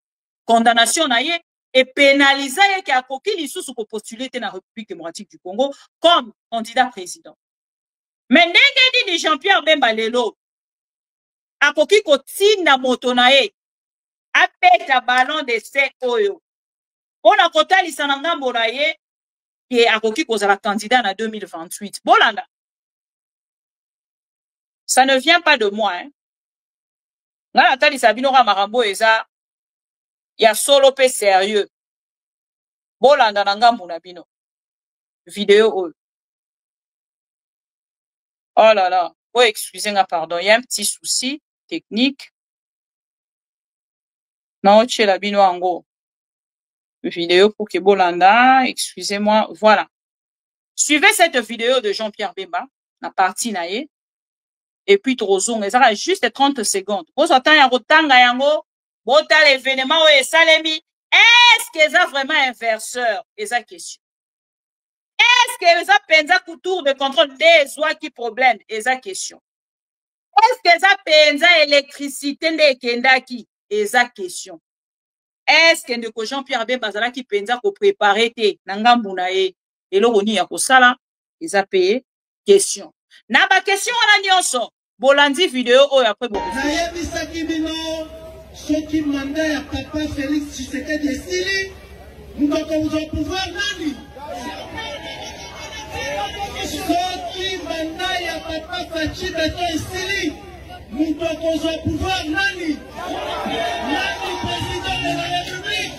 condamnation na ye et pénalisa ye ki akoki lisusu ko postuler te na République démocratique du Congo comme candidat président. Mais ndenge ni Jean-Pierre Bemba lelo akoki kotinda moto na ye apeta ballon de se oyo. Pona kotalisa na ngambo na ye et akoki kozala candidat en 2028. Bolanda. Ça ne vient pas de moi, hein. Nga natali sabinora marambo eza ya solo pe sérieux. Bolanda na ngambo na bino. Vidéo oyo. Oh là là. Oh, excusez-moi, pardon. Il y a un petit souci technique. Non, chez la bino ango. Vidéo pour que Bolanda, excusez-moi, voilà. Suivez cette vidéo de Jean-Pierre Bemba, la partie naïe, et puis Trozong, ça va juste 30 secondes. Vous attendez à Rotanga Yango, Bota l'événement et Salemi, est-ce que ça vraiment inverseur? Et ça question. Est-ce que ça pensa couture de contrôle des oies qui problème? Et ça question. Est-ce que ça pensa électricité de Kendaki? Et ça question. Est-ce que Jean-Pierre Bemba qui pensa ko préparer te nangambunae et l'oroni ya kosala ils a payé question na ba question wana nyonso bolandi vidéo oyo après beaucoup na yebisaki bino soki mandat ya papa Félix Tshisekedi esili ndoko uzo pouvoir nani soki mandat ya papa Fachi Beto esili ndoko uzo pouvoir nani nani président de la République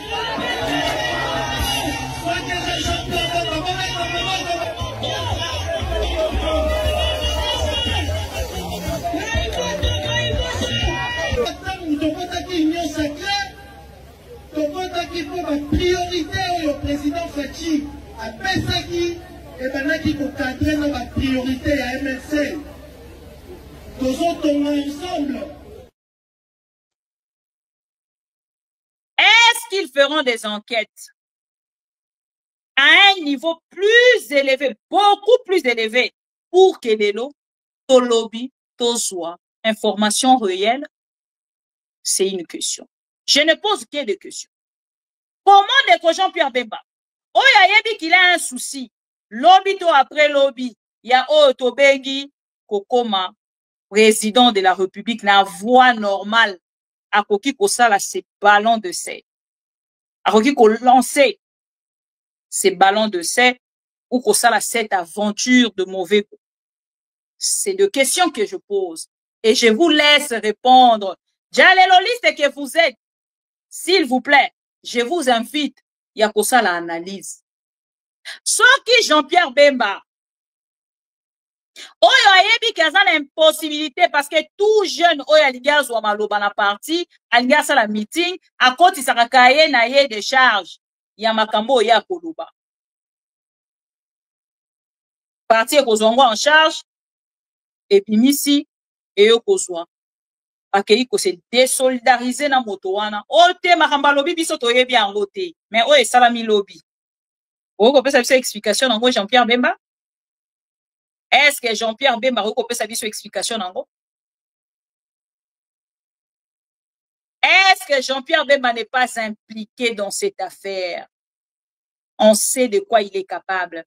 qui pour la priorité au président Fachi à Pesaki et maintenant qui peut cadrer dans la priorité à MLC. Nous sommes ensemble. Est-ce qu'ils feront des enquêtes à un niveau plus élevé, beaucoup plus élevé, pour que les lots, to lobby, to soit information réelle? C'est une question. Je ne pose que des questions. Comment des Jean-Pierre Bemba? Oh, il y a qu'il a un souci. Lobby to après lobby. Il y a Otobengi Kokoma, président de la République, la voie normale. À Koki Kosala, ces ballons de sel. À Koki Ko lancer ces ballons de sel ou Kosala cette aventure de mauvais goût. C'est deux questions que je pose. Et je vous laisse répondre. Jaléloliste que vous êtes, s'il vous plaît, je vous invite, il y a que ça l'analyse. Ce qui Jean-Pierre Bemba, oyo ayebi kaza na impossibilité parce que tout jeune oyo aliga zwa maloba na parti, aliga sala meeting, akoti sakakaye na ye de charge, ya makambo ya koloba. Parti ekozongo en charge, epimisi, eyo kozwa. Akei ko se désolidariser na moto wana. Ote makamba lobi biso toyebi yango te. Mais oyo esalami lobi. Oko pesa biso explication nango Jean-Pierre Bemba? Est-ce que Jean-Pierre Bemba oko pesa biso explication nango? Est-ce que Jean-Pierre Bemba n'est pas impliqué dans cette affaire? On sait de quoi il est capable.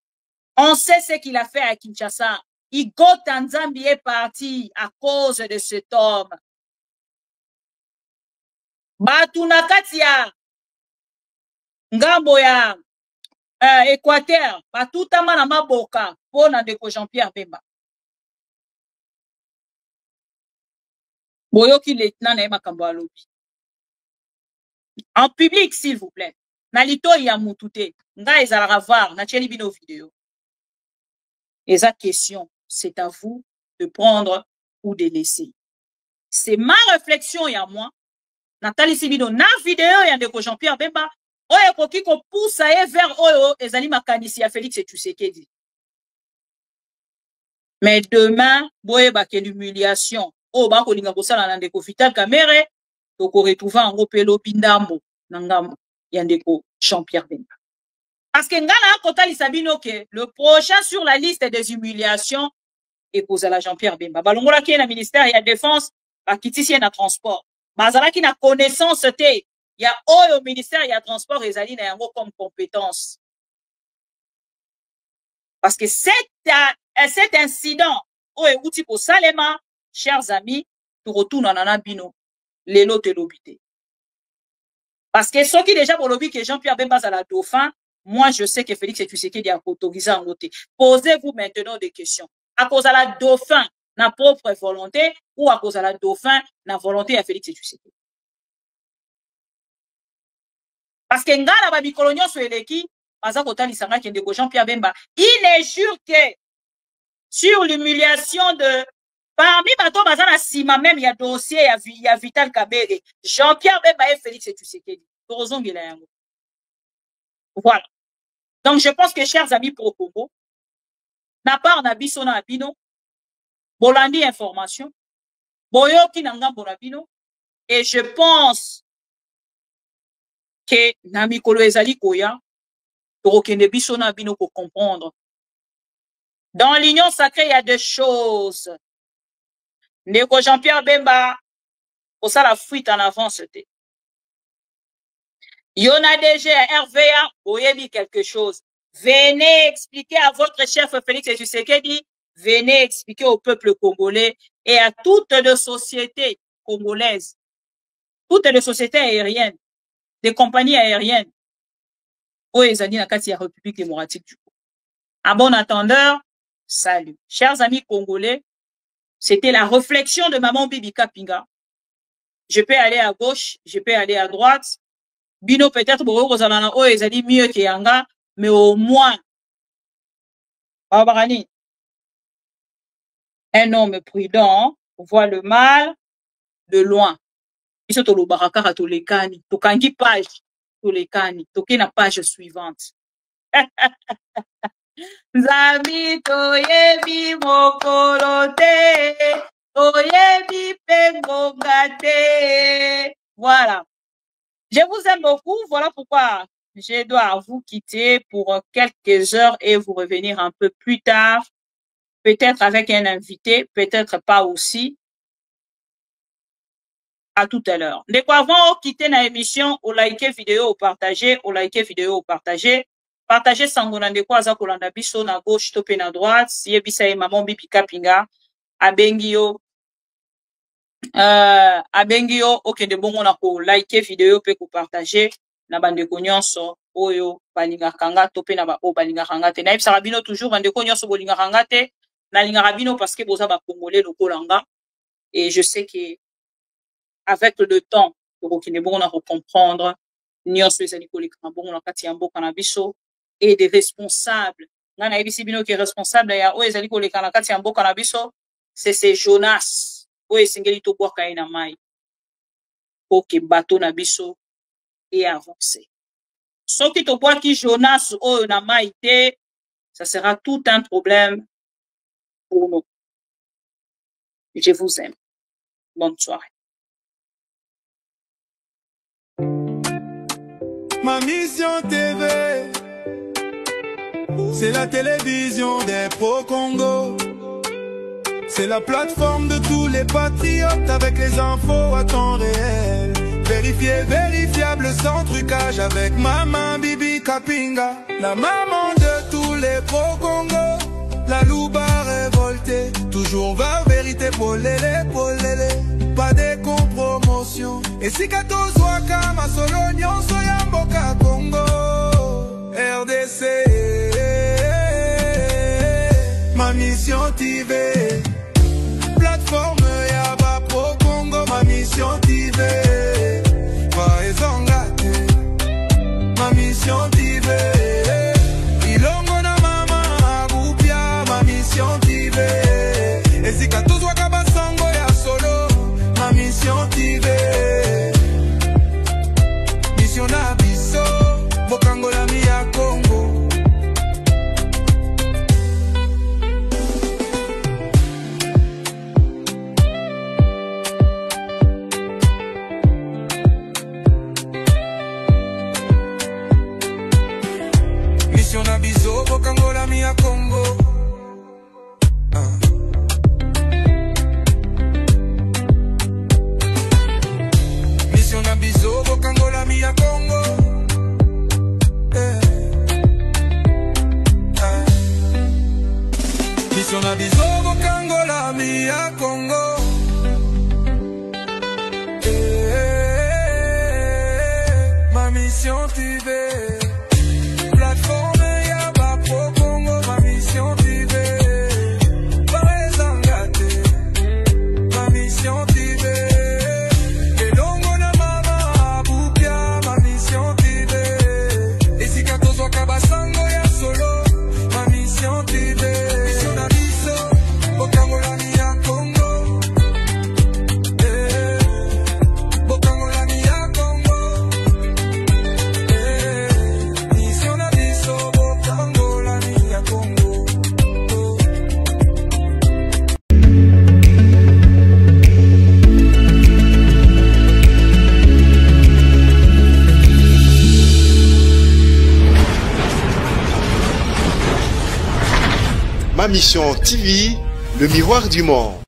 On sait ce qu'il a fait à Kinshasa. Igo Tanzambi est parti à cause de cet homme. Batu na kati ya ngambo ya Équateur, tout à manama boka, pour Nandeko Jean-Pierre Bemba. Boyoki lieutenant na makambo alobi. En public, s'il vous plaît. Nalito ya mutute. Nga ezala voir, na tcheli bino vidéo. Et sa question, c'est à vous de prendre ou de laisser. C'est ma réflexion ya moi. Nathalie Sibino, na vidéo ya Ndeko Jean-Pierre Bemba. Oyo koki ko pousse vers oyo ezali makanisi ya Félix Tshisekedi. Mais demain, boye ba ke l'humiliation. Oh ba ko linga ko sala na Ndeko Vital Kamerhe, to ko retrouver en ropelo bindambo na ngambo ya Ndeko Jean-Pierre Bemba. Parce que ngana kota lisabino ke le prochain sur la liste des humiliations est kozala Jean-Pierre Bemba. Balongola ki na ministère ya défense, ba kitisi na transport. Bazala ki na connaissance te. Il y a au ministère, il y a transport et Zali n'a comme compétence. Parce que cet incident, au outil pour Salema, chers amis, tu retournes en Anabino, les lots te l'obité. Parce que ceux qui déjà pour l'obit que Jean-Pierre Bemba à la dauphin, moi je sais que Félix Tshisekedi a autorisé en noter. Posez-vous maintenant des questions. À cause de la dauphin, na propre volonté, ou à cause de la dauphin, na volonté à Félix Tshisekedi. Parce que ngala ba bikolonyo so eleki baza kota lisanga ki Ndeko Jean-Pierre Bemba, il ne jure que sur l'humiliation de parmi bato baza na sima même il y a dossier il y a Vital Kamerhe, Jean-Pierre Bemba et Félix Tshisekedi. Torozongela yango. Voilà. Donc je pense que chers amis pro Congo, na part na biso na bino bolandi information boyoki na ngambo na bino et je pense que na mikolo ezali koya tokende biso na bino pour comprendre. Dans l'union sacrée il y a deux choses. Ndeko Jean-Pierre Bemba pour ça la fuite en avant c'était. Yona DG RVA oyebi quelque chose. Venez expliquer à votre chef Félix Tshisekedi, venez expliquer au peuple congolais et à toutes les sociétés congolaises, toutes les sociétés aériennes, des compagnies aériennes, où ils ont dit la République démocratique du Congo. À bon entendeur, salut. Chers amis congolais, c'était la réflexion de maman Bibi Kapinga. Je peux aller à gauche, je peux aller à droite. Bino peut-être, ils ont dit mieux que Yanga, mais au moins, un homme prudent voit le mal de loin. Ils sont au barakara tous les cani, to kangi page, tous les cani, to na page suivante. Zami toyebi mokolote, toyebi pengongate. Voilà. Je vous aime beaucoup. Voilà pourquoi je dois vous quitter pour quelques heures et vous revenir un peu plus tard. Peut-être avec un invité, peut-être pas aussi. À tout à l'heure. Dès qu'avant quitter l'émission, au liker vidéo, au partager, au liker vidéo, au partager. Partager sangona de quoi za kolanda biso na gauche topé na droite. Si bisa e maman Bibi Kapinga. Abengio. Abengio, ok de bon on a ko liker vidéo pe ko partager. Na bande ko nyonso oyo balinga kanga topé na ba o balinga kanga te. Na ibsa rabino toujours bande ko nyonso bolinga kanga te. Na linga rabino parce que boza ba congolais le kolanga. Et je sais que avec le temps, on a comprendre et des responsables. Qui est responsable, c'est ces Jonas. Pour que bateau na biso et avancer. Sauf que tu vois qui Jonas ou na maïté, ça sera tout un problème pour nous. Je vous aime. Bonne soirée. Ma mission TV, c'est la télévision des pro-Congo. C'est la plateforme de tous les patriotes avec les infos à temps réel. Vérifié, vérifiable, sans trucage avec maman Bibi Kapinga. La maman de tous les pro-Congo, la louba révoltée. Toujours va vérité pour l'élé, pas de compromotion. Et si kato soit kama solonyon soyamboka Congo RDC ma mission TV. Plateforme ya ba pro Congo, ma mission TV. Vaezongate, ma mission TV. Ilongo na mama Agupia, ma mission TV. Ezika tuzwa kabasango ya solo, ma mission TV. Mission na biso, bokango la mi ya Congo. Mission na biso, bokango la mi ya Congo. Mission na biso, bokango la mi ya Congo. Mission na biso, bokango la mi ya Congo. Ma mission TV. Plateforme ya ba pro Congo, ma mission TV. Vaezongate, ma mission TV. Elongo na mama Agupia, ma mission TV. Esika tozwa kabasango ya solo, ma mission TV. Mission na biso, bokango la mi ya Congo. Bokango la mi ya Congo. Mission na biso, bokango la mi ya Congo. Ma mission TV, le miroir du monde.